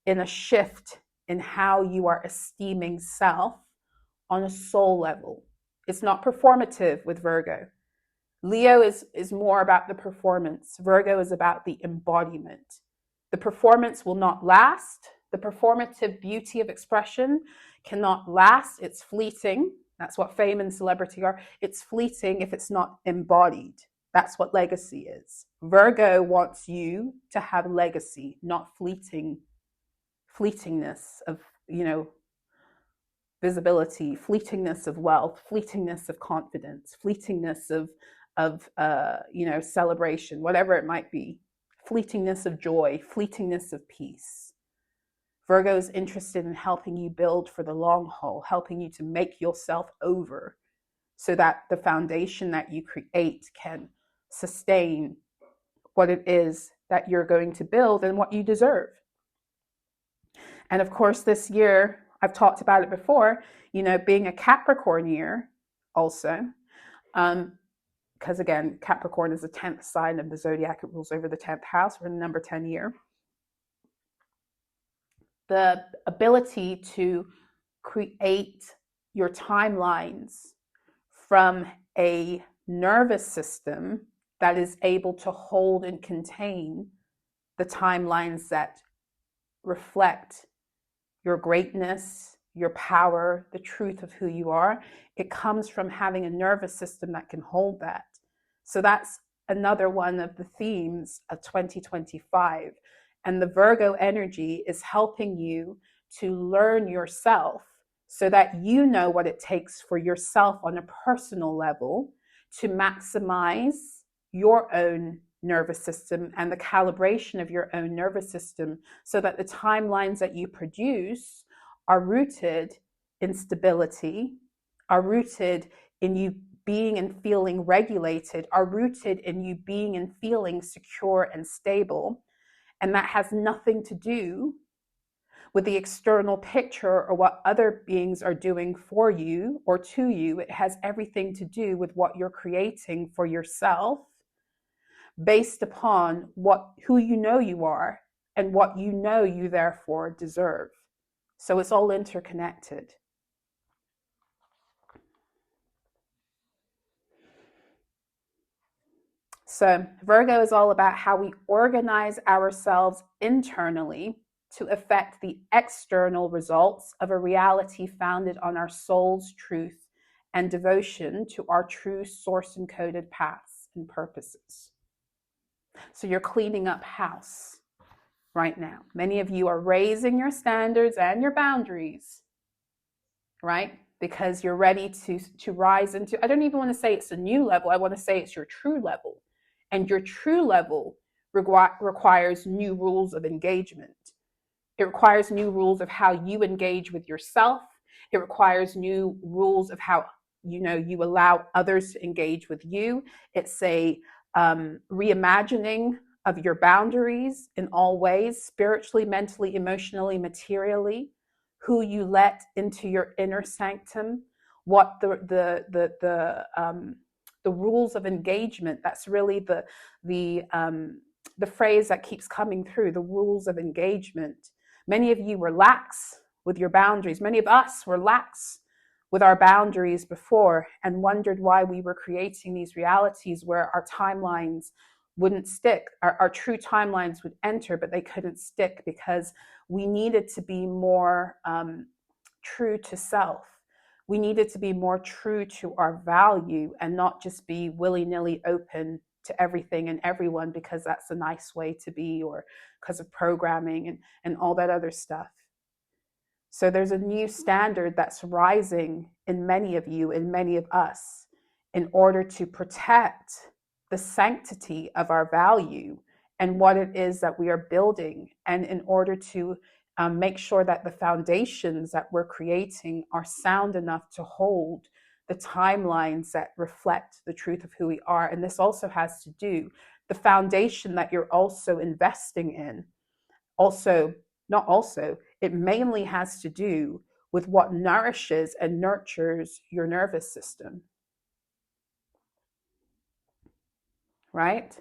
in a shift in how you are esteeming self on a soul level. It's not performative with Virgo. Leo is more about the performance. Virgo is about the embodiment. The performance will not last. The performative beauty of expression cannot last. It's fleeting. That's what fame and celebrity are. It's fleeting if it's not embodied. That's what legacy is. Virgo wants you to have legacy, not fleetingness of, visibility, fleetingness of wealth, fleetingness of confidence, fleetingness of celebration, whatever it might be, fleetingness of joy, fleetingness of peace. Virgo is interested in helping you build for the long haul, helping you to make yourself over so that the foundation that you create can sustain what it is that you're going to build and what you deserve. And of course, this year, I've talked about it before, being a Capricorn year also, because again, Capricorn is the 10th sign of the zodiac. It rules over the 10th house. We're in the number 10 year. The ability to create your timelines from a nervous system that is able to hold and contain the timelines that reflect your greatness, your power, the truth of who you are. It comes from having a nervous system that can hold that. So that's another one of the themes of 2025. And the Virgo energy is helping you to learn yourself so that you know what it takes for yourself on a personal level to maximize your own nervous system and the calibration of your own nervous system so that the timelines that you produce are rooted in stability, are rooted in you being and feeling regulated, are rooted in you being and feeling secure and stable. And that has nothing to do with the external picture or what other beings are doing for you or to you. It has everything to do with what you're creating for yourself based upon who you know you are and what you know you therefore deserve. So it's all interconnected. So Virgo is all about how we organize ourselves internally to affect the external results of a reality founded on our soul's truth and devotion to our true source encoded paths and purposes. So you're cleaning up house right now. Many of you are raising your standards and your boundaries, right? Because you're ready to rise into, I don't even want to say it's a new level. I want to say it's your true level. And your true level requires new rules of engagement. It requires new rules of how you engage with yourself. It requires new rules of how you allow others to engage with you. It's a reimagining of your boundaries in all ways, spiritually, mentally, emotionally, materially, who you let into your inner sanctum, what the rules of engagement. That's really the phrase that keeps coming through, the rules of engagement. Many of you were lax with your boundaries. Many of us were lax with our boundaries before and wondered why we were creating these realities where our timelines wouldn't stick. Our true timelines would enter, but they couldn't stick because we needed to be more true to self. We needed to be more true to our value and not just be willy-nilly open to everything and everyone because that's a nice way to be or because of programming and all that other stuff. So there's a new standard that's rising in many of you, in many of us, in order to protect the sanctity of our value and what it is that we are building, and in order to make sure that the foundations that we're creating are sound enough to hold the timelines that reflect the truth of who we are. And this also has to do, the foundation that you're also investing in, it mainly has to do with what nourishes and nurtures your nervous system. Right?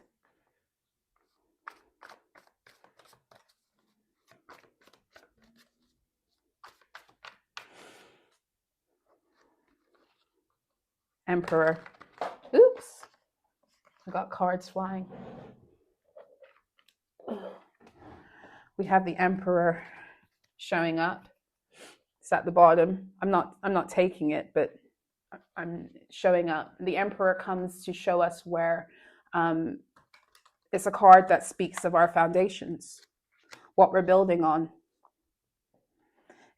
Emperor. Oops. I got cards flying. We have the Emperor showing up. It's at the bottom. I'm not taking it, but I'm showing up. The Emperor comes to show us where it's a card that speaks of our foundations, what we're building on,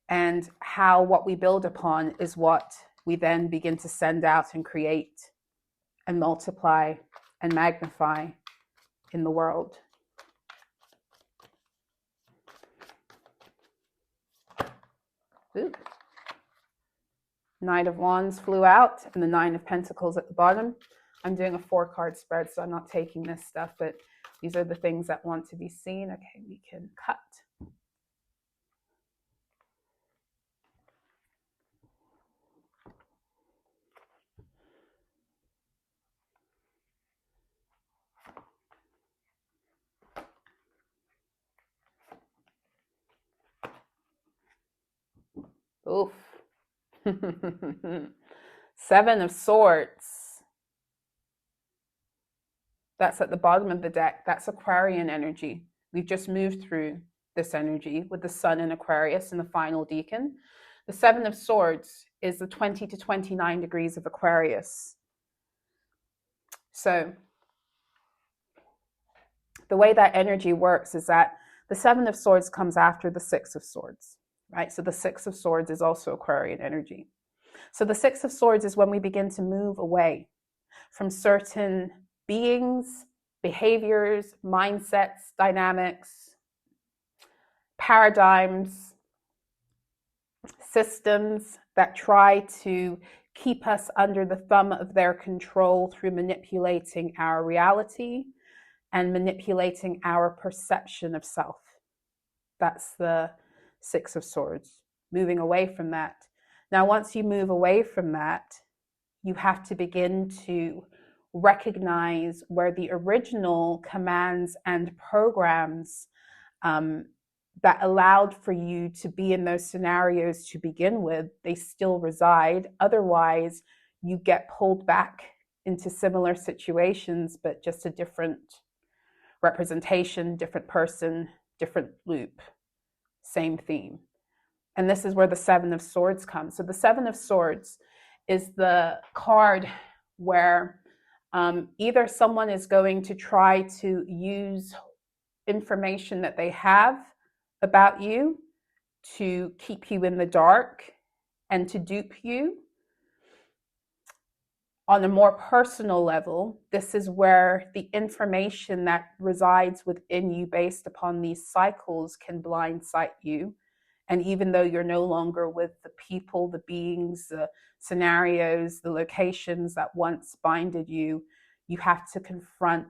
and how what we build upon is what we then begin to send out and create and multiply and magnify in the world. Ooh. Knight of Wands flew out and the Nine of Pentacles at the bottom. I'm doing a 4-card spread, so I'm not taking this stuff, but these are the things that want to be seen. Okay, we can cut. Oof. Seven of Swords. That's at the bottom of the deck. That's Aquarian energy. We've just moved through this energy with the Sun in Aquarius in the final decan. The Seven of Swords is the 20 to 29 degrees of Aquarius. So the way that energy works is that the Seven of Swords comes after the Six of Swords, right? So the Six of Swords is also Aquarian energy. So the Six of Swords is when we begin to move away from certain beings, behaviors, mindsets, dynamics, paradigms, systems that try to keep us under the thumb of their control through manipulating our reality and manipulating our perception of self. That's the Six of Swords, moving away from that. Now, once you move away from that, you have to begin to recognize where the original commands and programs that allowed for you to be in those scenarios to begin with, they still reside. Otherwise, you get pulled back into similar situations, but just a different representation, different person, different loop, same theme. And this is where the Seven of Swords comes. So the Seven of Swords is the card where either someone is going to try to use information that they have about you to keep you in the dark and to dupe you. On a more personal level, this is where the information that resides within you based upon these cycles can blindside you. And even though you're no longer with the people, the beings, the scenarios, the locations that once binded you, you have to confront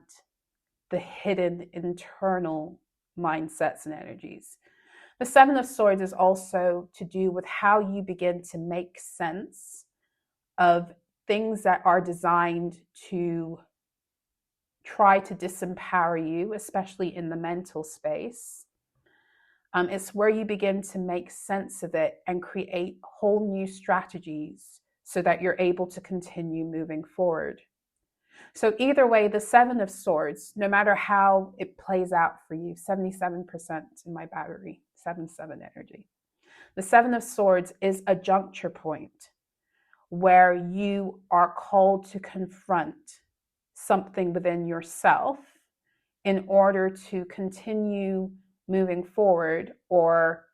the hidden internal mindsets and energies. The Seven of Swords is also to do with how you begin to make sense of things that are designed to try to disempower you, especially in the mental space. It's where you begin to make sense of it and create whole new strategies so that you're able to continue moving forward. So either way, the Seven of Swords, no matter how it plays out for you, 77% in my battery, 7-7 energy. The Seven of Swords is a juncture point where you are called to confront something within yourself in order to continue moving forward, or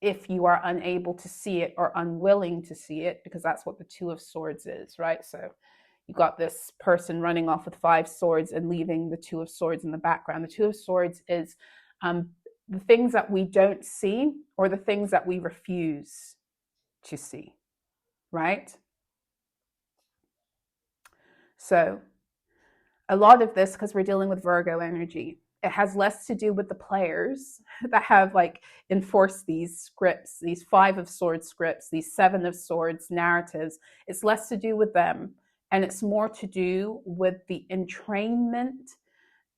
if you are unable to see it or unwilling to see it, because that's what the Two of Swords is, right? So you got this person running off with 5 swords and leaving the Two of Swords in the background. The Two of Swords is the things that we don't see or the things that we refuse to see, right? So a lot of this, because we're dealing with Virgo energy, it has less to do with the players that have like enforced these scripts, these 5 of Swords scripts, these 7 of Swords narratives. It's less to do with them, and it's more to do with the entrainment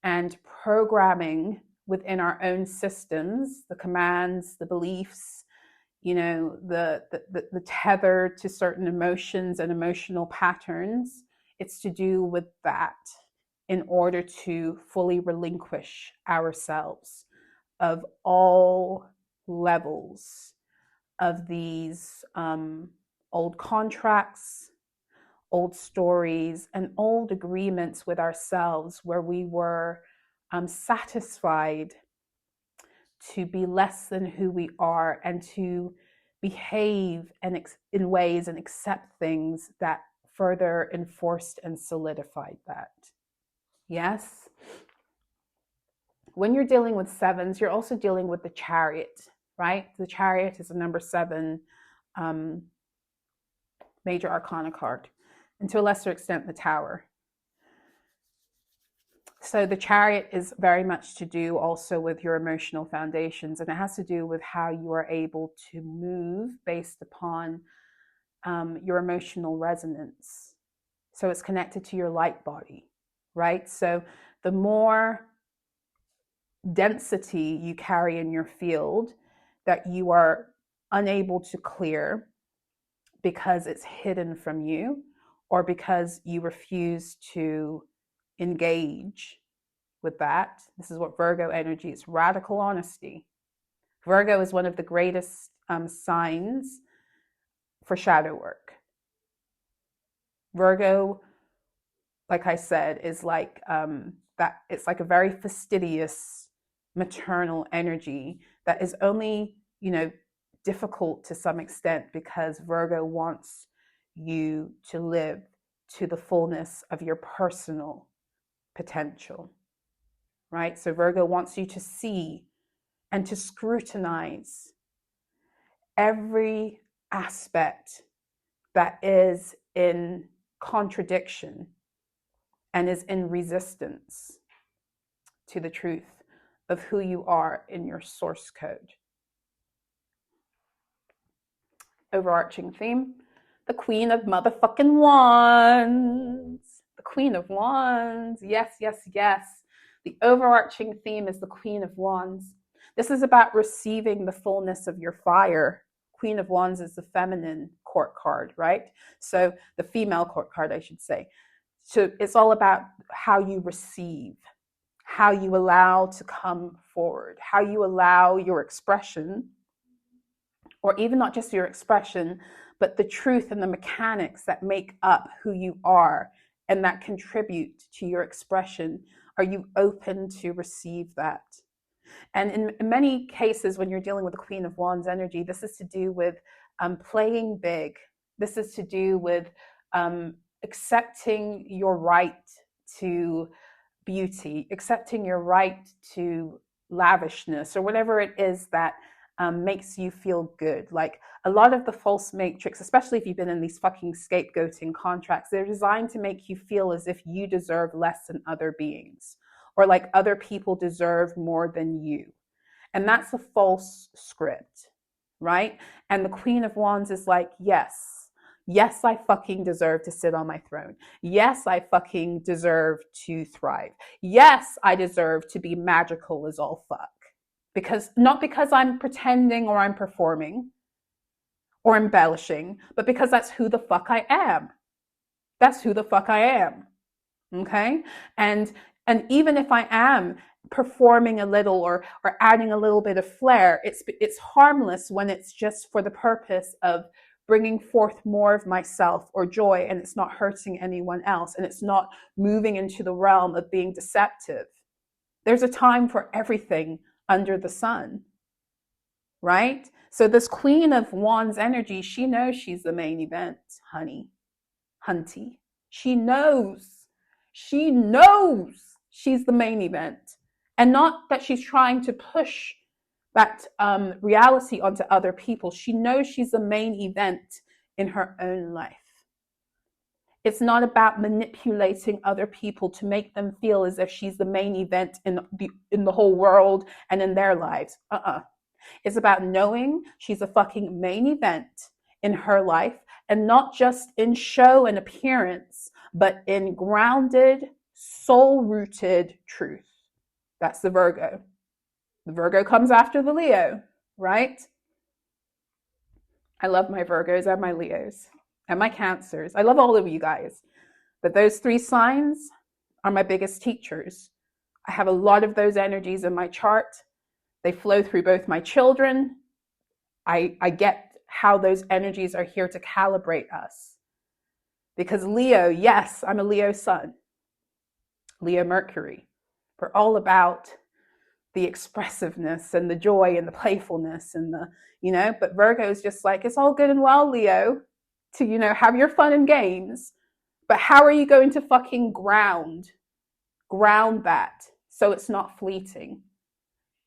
and programming within our own systems, the commands, the beliefs, you know, the tether to certain emotions and emotional patterns. It's to do with that in order to fully relinquish ourselves of all levels of these old contracts, old stories, and old agreements with ourselves where we were satisfied to be less than who we are and to behave in ways and accept things that further enforced and solidified that. Yes? When you're dealing with sevens, you're also dealing with the Chariot, right? The Chariot is a number 7 major arcana card, and to a lesser extent, the Tower. So the Chariot is very much to do also with your emotional foundations, and it has to do with how you are able to move based upon your emotional resonance. So it's connected to your light body, right? So the more density you carry in your field that you are unable to clear, because it's hidden from you or because you refuse to engage with that. This is what Virgo energy is: radical honesty. Virgo is one of the greatest signs for shadow work. Virgo, like I said, is like that. It's like a very fastidious maternal energy that is only, difficult to some extent because Virgo wants you to live to the fullness of your personal potential, right? So Virgo wants you to see and to scrutinize every aspect that is in contradiction and is in resistance to the truth of who you are in your source code. Overarching theme: the Queen of motherfucking Wands. The Queen of Wands. Yes, yes, yes. The overarching theme is the Queen of Wands. This is about receiving the fullness of your fire. Queen of Wands is the feminine court card, right? So the female court card, I should say. So it's all about how you receive, how you allow to come forward, how you allow your expression, or even not just your expression, but the truth and the mechanics that make up who you are and that contribute to your expression. Are you open to receive that? And in many cases, when you're dealing with the Queen of Wands energy, this is to do with playing big. This is to do with accepting your right to beauty, accepting your right to lavishness, or whatever it is that makes you feel good. Like a lot of the false matrix, especially if you've been in these fucking scapegoating contracts, they're designed to make you feel as if you deserve less than other beings, or like other people deserve more than you. And that's a false script, right? And the Queen of Wands is like, yes, I fucking deserve to sit on my throne. Yes, I fucking deserve to thrive. Yes, I deserve to be magical as all fuck. Because not because I'm pretending or I'm performing or embellishing, but because that's who the fuck I am. That's who the fuck I am. Okay? And even if I am performing a little or adding a little bit of flair, it's harmless when it's just for the purpose of bringing forth more of myself or joy, and it's not hurting anyone else, and it's not moving into the realm of being deceptive. There's a time for everything under the sun, right? So this Queen of Wands energy, she knows she's the main event, honey, hunty. She knows she's the main event. And not that she's trying to push that reality onto other people. She knows she's the main event in her own life. It's not about manipulating other people to make them feel as if she's the main event in the whole world and in their lives. It's about knowing she's a fucking main event in her life, and not just in show and appearance, but in grounded, soul-rooted truth. That's the Virgo. The Virgo comes after the Leo, right? I love my Virgos and my Leos and my Cancers. I love all of you guys. But those three signs are my biggest teachers. I have a lot of those energies in my chart. They flow through both my children. I get how those energies are here to calibrate us. Because Leo, yes, I'm a Leo sun. Leo Mercury. We're all about the expressiveness and the joy and the playfulness and the, but Virgo is just like, it's all good and well, Leo, to, have your fun and games. But how are you going to fucking ground that so it's not fleeting?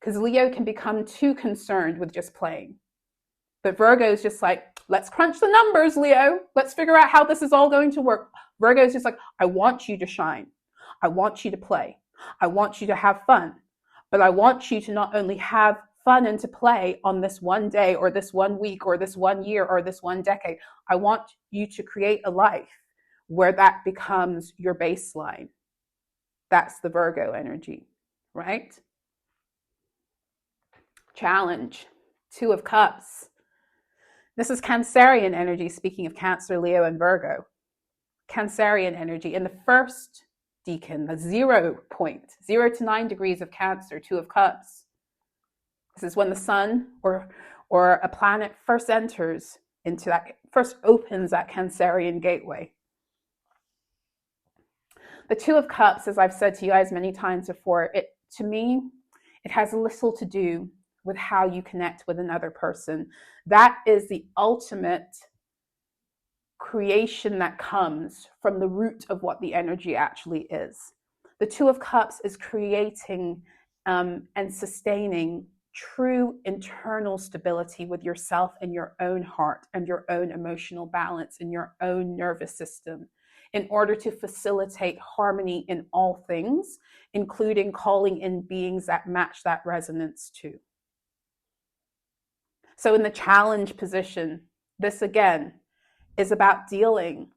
Because Leo can become too concerned with just playing. But Virgo is just like, let's crunch the numbers, Leo. Let's figure out how this is all going to work. Virgo is just like, I want you to shine. I want you to play. I want you to have fun. But I want you to not only have fun and to play on this one day or this 1 week or this 1 year or this one decade. I want you to create a life where that becomes your baseline. That's the Virgo energy, right? Challenge, 2 of Cups. This is Cancerian energy, speaking of Cancer, Leo, and Virgo. Cancerian energy in the first decan, the 0 point, 0 to 9 degrees of Cancer, Two of Cups. This is when the sun or a planet first enters into that, first opens that Cancerian gateway. The Two of Cups, as I've said to you guys many times before, to me, it has little to do with how you connect with another person. That is the ultimate creation that comes from the root of what the energy actually is. The Two of Cups is creating and sustaining true internal stability with yourself and your own heart and your own emotional balance and your own nervous system in order to facilitate harmony in all things, including calling in beings that match that resonance too. So in the challenge position, this again is about dealing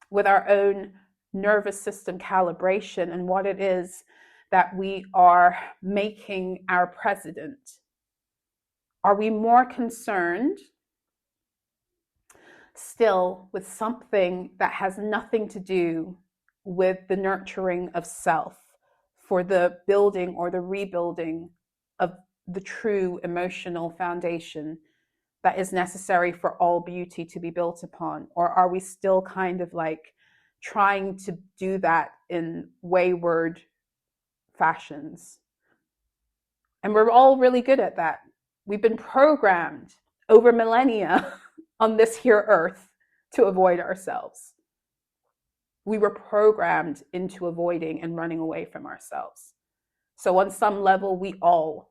with our own nervous system calibration and what it is that we are making our president. Are we more concerned still with something that has nothing to do with the nurturing of self for the building or the rebuilding of the true emotional foundation that is necessary for all beauty to be built upon? Or are we still kind of like trying to do that in wayward fashions? And we're all really good at that. We've been programmed over millennia on this here earth to avoid ourselves. We were programmed into avoiding and running away from ourselves. So on some level, we all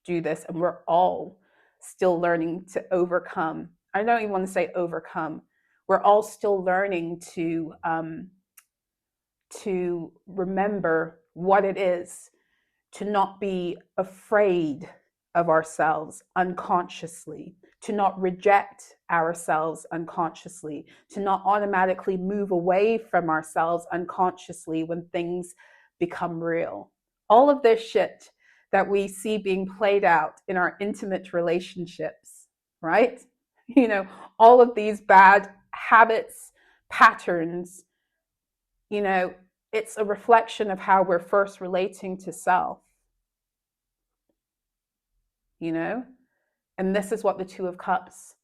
do this, and we're all still learning to overcome. I don't even want to say overcome. We're all still learning to remember what it is to not be afraid of ourselves unconsciously, to not reject ourselves unconsciously, to not automatically move away from ourselves unconsciously when things become real. All of this shit that we see being played out in our intimate relationships, right? You know, all of these bad habits, patterns, you know, it's a reflection of how we're first relating to self, you know? And this is what the Two of Cups,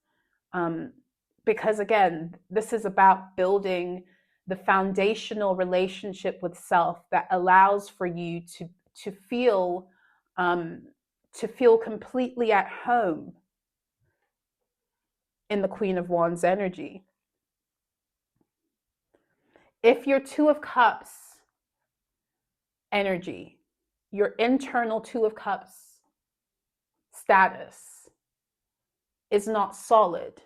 because again, this is about building the foundational relationship with self that allows for you to feel completely at home in the Queen of Wands energy. If your Two of Cups energy, your internal Two of Cups status is not solid,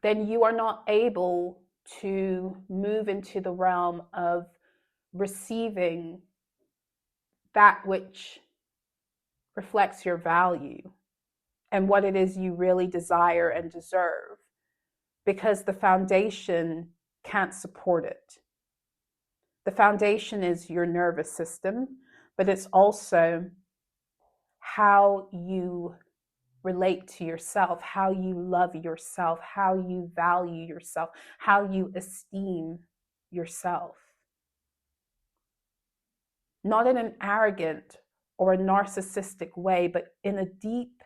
then you are not able to move into the realm of receiving that which reflects your value and what it is you really desire and deserve, because the foundation can't support it. The foundation is your nervous system, but it's also how you relate to yourself, how you love yourself, how you value yourself, how you esteem yourself. Not in an arrogant or a narcissistic way, but in a deep,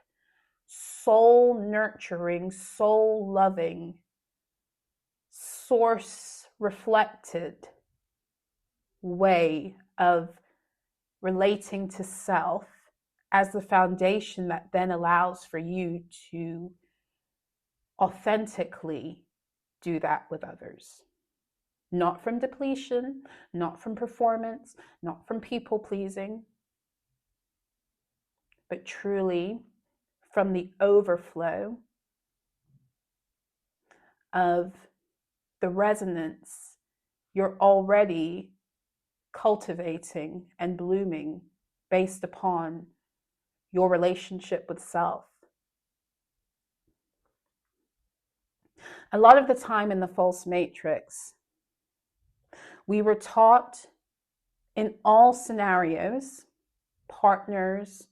soul nurturing, soul loving, source reflected way of relating to self as the foundation that then allows for you to authentically do that with others. Not from depletion, not from performance, not from people pleasing, but truly from the overflow of the resonance you're already cultivating and blooming based upon your relationship with self. A lot of the time in the false matrix, we were taught in all scenarios, partners,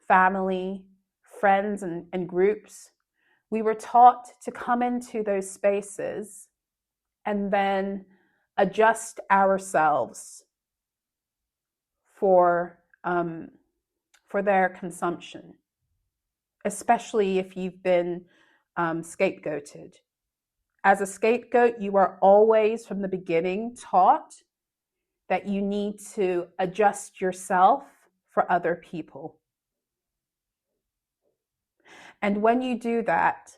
family, friends, and groups, We were taught to come into those spaces and then adjust ourselves for their consumption, especially if you've been scapegoated. As a scapegoat, you are always from the beginning taught that you need to adjust yourself for other people. And when you do that,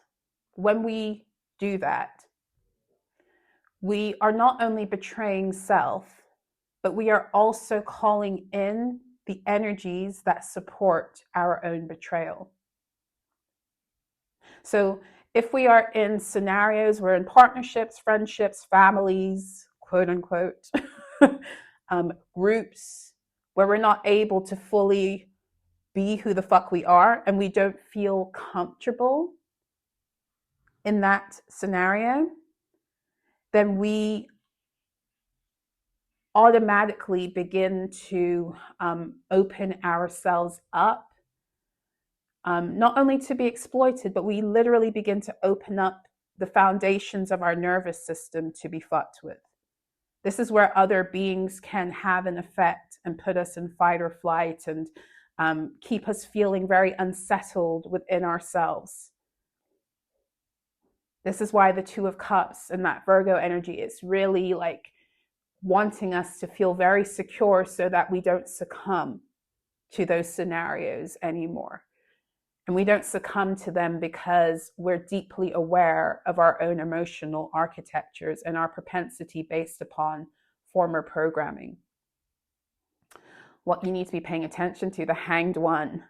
when we do that, we are not only betraying self, but we are also calling in the energies that support our own betrayal. So if we are in scenarios, we're in partnerships, friendships, families, quote unquote, groups, where we're not able to fully be who the fuck we are and we don't feel comfortable in that scenario, then we automatically begin to open ourselves up, not only to be exploited, but we literally begin to open up the foundations of our nervous system to be fucked with. This is where other beings can have an effect and put us in fight or flight and keep us feeling very unsettled within ourselves. This is why the Two of Cups and that Virgo energy is really like wanting us to feel very secure so that we don't succumb to those scenarios anymore. And we don't succumb to them because we're deeply aware of our own emotional architectures and our propensity based upon former programming. What you need to be paying attention to, the Hanged One.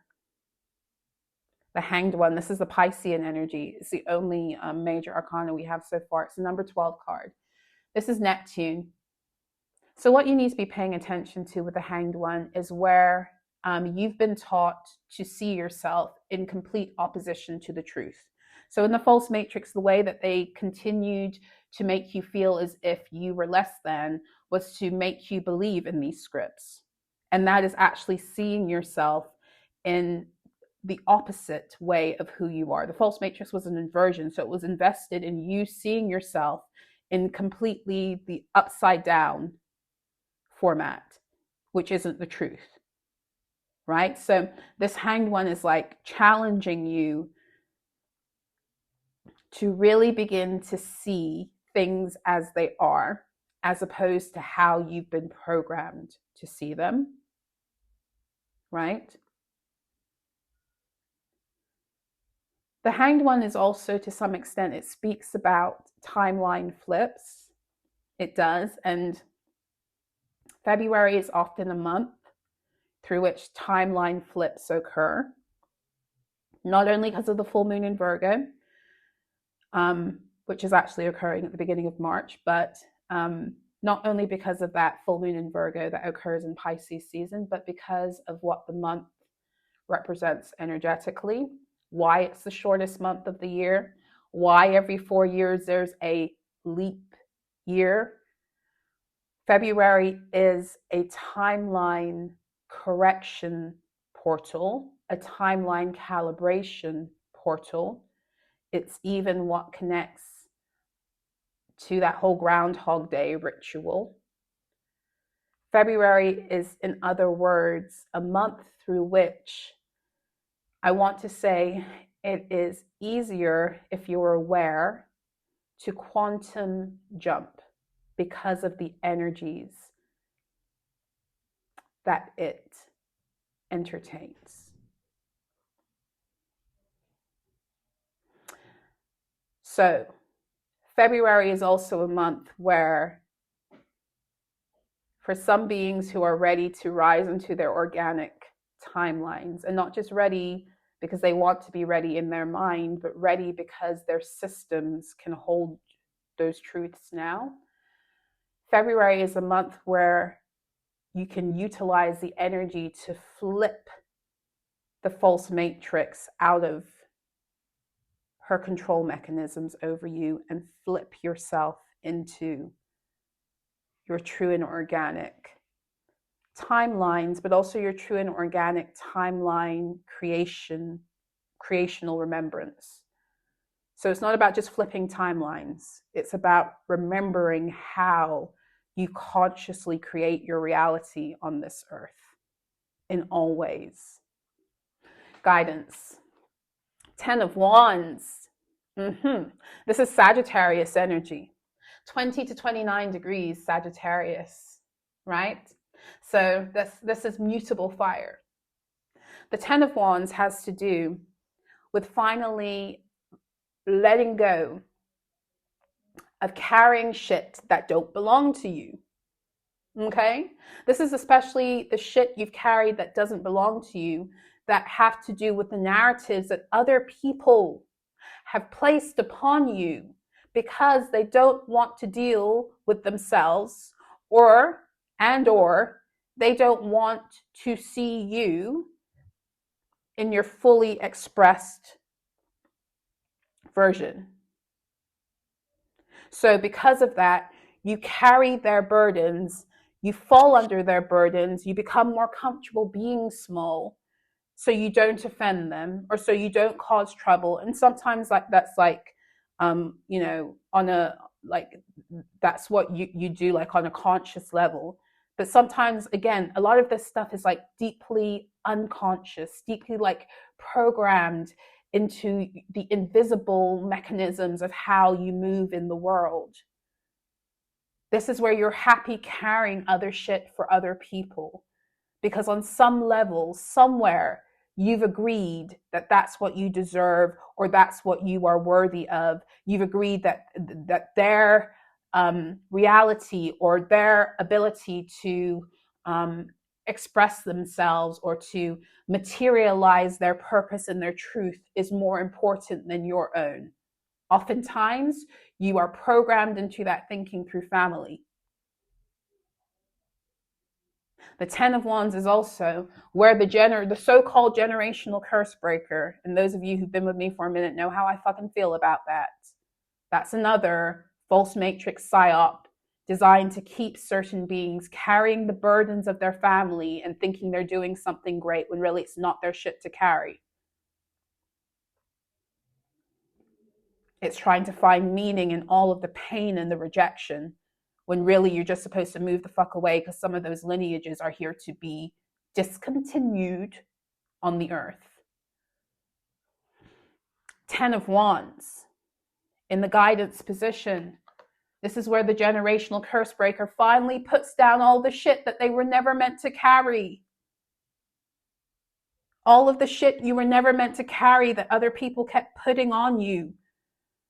The Hanged One, this is the Piscean energy. It's the only major arcana we have so far. It's the number 12 card. This is Neptune. So what you need to be paying attention to with the Hanged One is where you've been taught to see yourself in complete opposition to the truth. So in the false matrix, the way that they continued to make you feel as if you were less than was to make you believe in these scripts. And that is actually seeing yourself in the opposite way of who you are. The false matrix was an inversion. So it was invested in you seeing yourself in completely the upside down format, which isn't the truth, right? So this Hanged One is like challenging you to really begin to see things as they are, as opposed to how you've been programmed to see them, right? The Hanged One is also, to some extent, it speaks about timeline flips. It does. And February is often a month through which timeline flips occur, not only because of the full moon in Virgo, which is actually occurring at the beginning of March, but not only because of that full moon in Virgo that occurs in Pisces season, but because of what the month represents energetically, why it's the shortest month of the year, why every 4 years there's a leap year. February is a timeline correction portal, a timeline calibration portal. It's even what connects to that whole Groundhog Day ritual. February is, in other words, a month through which I want to say it is easier, if you're aware, to quantum jump because of the energies that it entertains. So February is also a month where, for some beings who are ready to rise into their organic timelines, and not just ready because they want to be ready in their mind, but ready because their systems can hold those truths now. February is a month where you can utilize the energy to flip the false matrix out of her control mechanisms over you and flip yourself into your true and organic timelines, but also your true and organic timeline creational remembrance. So it's not about just flipping timelines. It's about remembering how you consciously create your reality on this earth in all ways. Guidance. 10 of Wands. This is Sagittarius energy. 20 to 29 degrees Sagittarius, right? So this is mutable fire. The 10 of Wands has to do with finally letting go of carrying shit that don't belong to you. Okay? This is especially the shit you've carried that doesn't belong to you, that have to do with the narratives that other people have placed upon you because they don't want to deal with themselves, or they don't want to see you in your fully expressed version. So because of that, you carry their burdens, you fall under their burdens, you become more comfortable being small so you don't offend them or so you don't cause trouble. And sometimes that's on a, like, that's what you do, like on a conscious level. But sometimes, again, a lot of this stuff is like deeply unconscious, deeply like programmed into the invisible mechanisms of how you move in the world. This is where you're happy carrying other shit for other people, because on some level, somewhere, you've agreed that that's what you deserve, or that's what you are worthy of. You've agreed that their reality or their ability to express themselves or to materialize their purpose and their truth is more important than your own. Oftentimes, you are programmed into that thinking through family. The 10 of Wands is also where the so-called generational curse breaker, and those of you who've been with me for a minute know how I fucking feel about that. That's another false matrix psyop designed to keep certain beings carrying the burdens of their family and thinking they're doing something great when really it's not their shit to carry. It's trying to find meaning in all of the pain and the rejection, when really you're just supposed to move the fuck away because some of those lineages are here to be discontinued on the earth. 10 of Wands in the guidance position. This is where the generational curse breaker finally puts down all the shit that they were never meant to carry. All of the shit you were never meant to carry that other people kept putting on you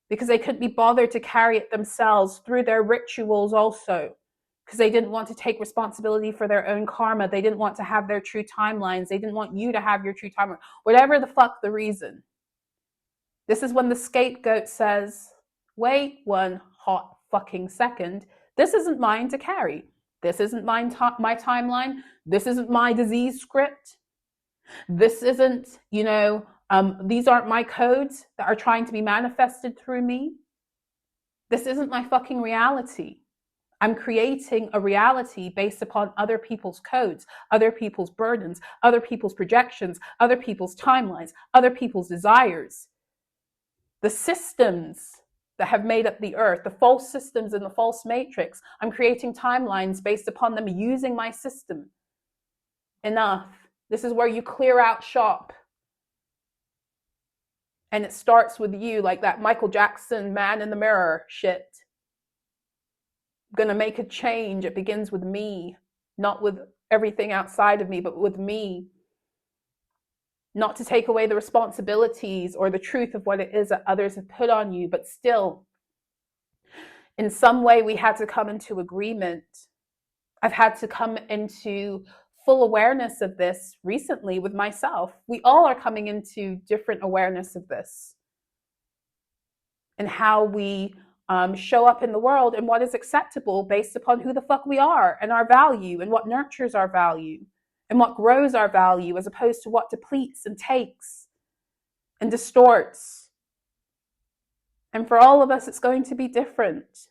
because they couldn't be bothered to carry it themselves through their rituals also, because they didn't want to take responsibility for their own karma. They didn't want to have their true timelines. They didn't want you to have your true timeline. Whatever the fuck the reason. This is when the scapegoat says, wait one hot fucking second. This isn't mine to carry. This isn't my timeline. This isn't my disease script. This isn't, these aren't my codes that are trying to be manifested through me. This isn't my fucking reality. I'm creating a reality based upon other people's codes, other people's burdens, other people's projections, other people's timelines, other people's desires. The systems that have made up the earth, the false systems in the false matrix, I'm creating timelines based upon them using my system. Enough. This is where you clear out shop. And it starts with you, like that Michael Jackson man in the mirror shit. I'm gonna make a change. It begins with me, not with everything outside of me, but with me. Not to take away the responsibilities or the truth of what it is that others have put on you, but still, in some way, we had to come into agreement. I've had to come into full awareness of this recently with myself. We all are coming into different awareness of this and how we show up in the world and what is acceptable based upon who the fuck we are and our value and what nurtures our value and what grows our value, as opposed to what depletes and takes and distorts. And for all of us, it's going to be different.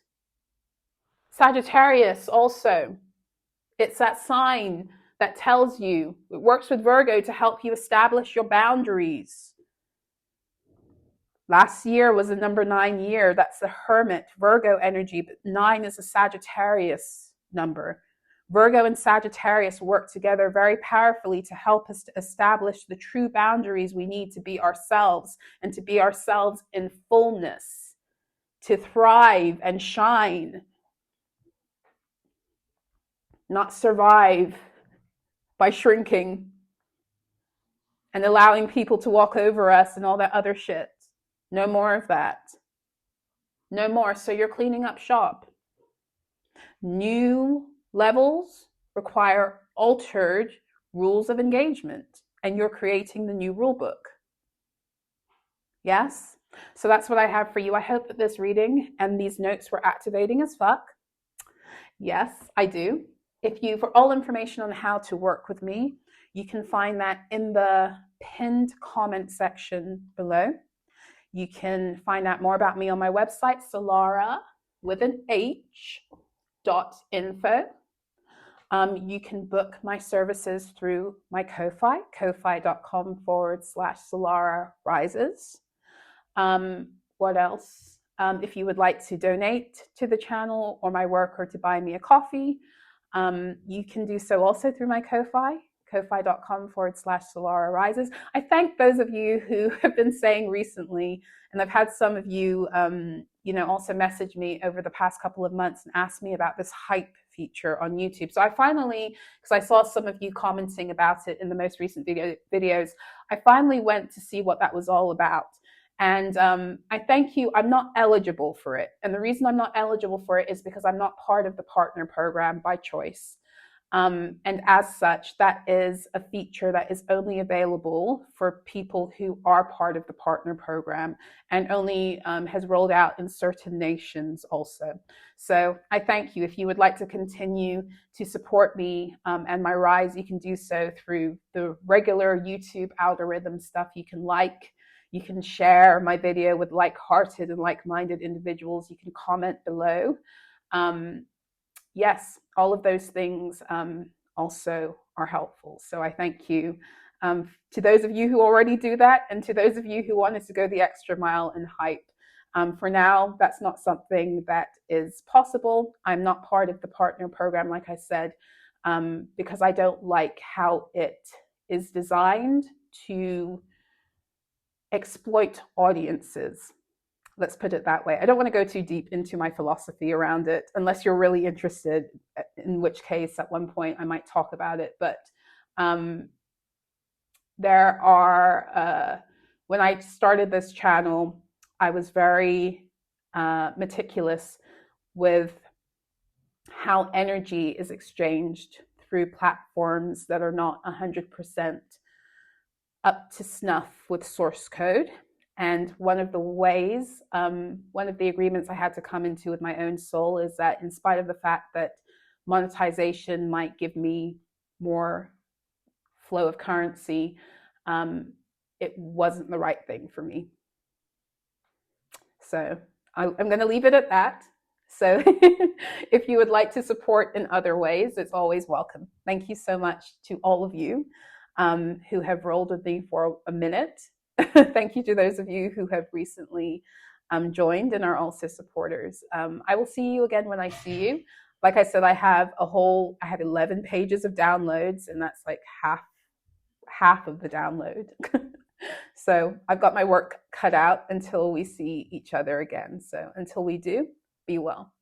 Sagittarius also, it's that sign that tells you, it works with Virgo to help you establish your boundaries. Last year was a number 9 year. That's the Hermit, Virgo energy, but 9 is a Sagittarius number. Virgo and Sagittarius work together very powerfully to help us to establish the true boundaries we need to be ourselves and to be ourselves in fullness, to thrive and shine, not survive by shrinking and allowing people to walk over us and all that other shit. No more of that. No more. So you're cleaning up shop. New levels require altered rules of engagement, and you're creating the new rule book. Yes? So that's what I have for you. I hope that this reading and these notes were activating as fuck. Yes, I do. If you, for all information on how to work with me, you can find that in the pinned comment section below. You can find out more about me on my website, Solarah with an H.info. You can book my services through my Ko-Fi, ko-fi.com/Solarah Rises. What else? If you would like to donate to the channel or my work or to buy me a coffee, you can do so also through my Ko-Fi, ko-fi.com/Solarah Rises. I thank those of you who have been saying recently, and I've had some of you, also message me over the past couple of months and ask me about this hype feature on YouTube. So I finally, because I saw some of you commenting about it in the most recent videos, I finally went to see what that was all about. And I thank you. I'm not eligible for it. And the reason I'm not eligible for it is because I'm not part of the partner program by choice. And as such, that is a feature that is only available for people who are part of the partner program and only has rolled out in certain nations also. So I thank you. If you would like to continue to support me and my rise, you can do so through the regular YouTube algorithm stuff. You can share my video with like-hearted and like-minded individuals. You can comment below. Yes, all of those things also are helpful. So I thank you to those of you who already do that, and to those of you who wanted to go the extra mile and hype. For now, that's not something that is possible. I'm not part of the partner program, like I said, because I don't like how it is designed to exploit audiences. Let's put it that way. I don't want to go too deep into my philosophy around it, unless you're really interested, in which case at one point I might talk about it. But there are, when I started this channel, I was very meticulous with how energy is exchanged through platforms that are not 100% up to snuff with source code. And one of the ways, one of the agreements I had to come into with my own soul is that in spite of the fact that monetization might give me more flow of currency, it wasn't the right thing for me. So I'm going to leave it at that. So if you would like to support in other ways, it's always welcome. Thank you so much to all of you who have rolled with me for a minute. Thank you to those of you who have recently joined and are also supporters. I will see you again when I see you. Like I said, I have 11 pages of downloads, and that's like half of the download. So I've got my work cut out until we see each other again. So until we do, be well.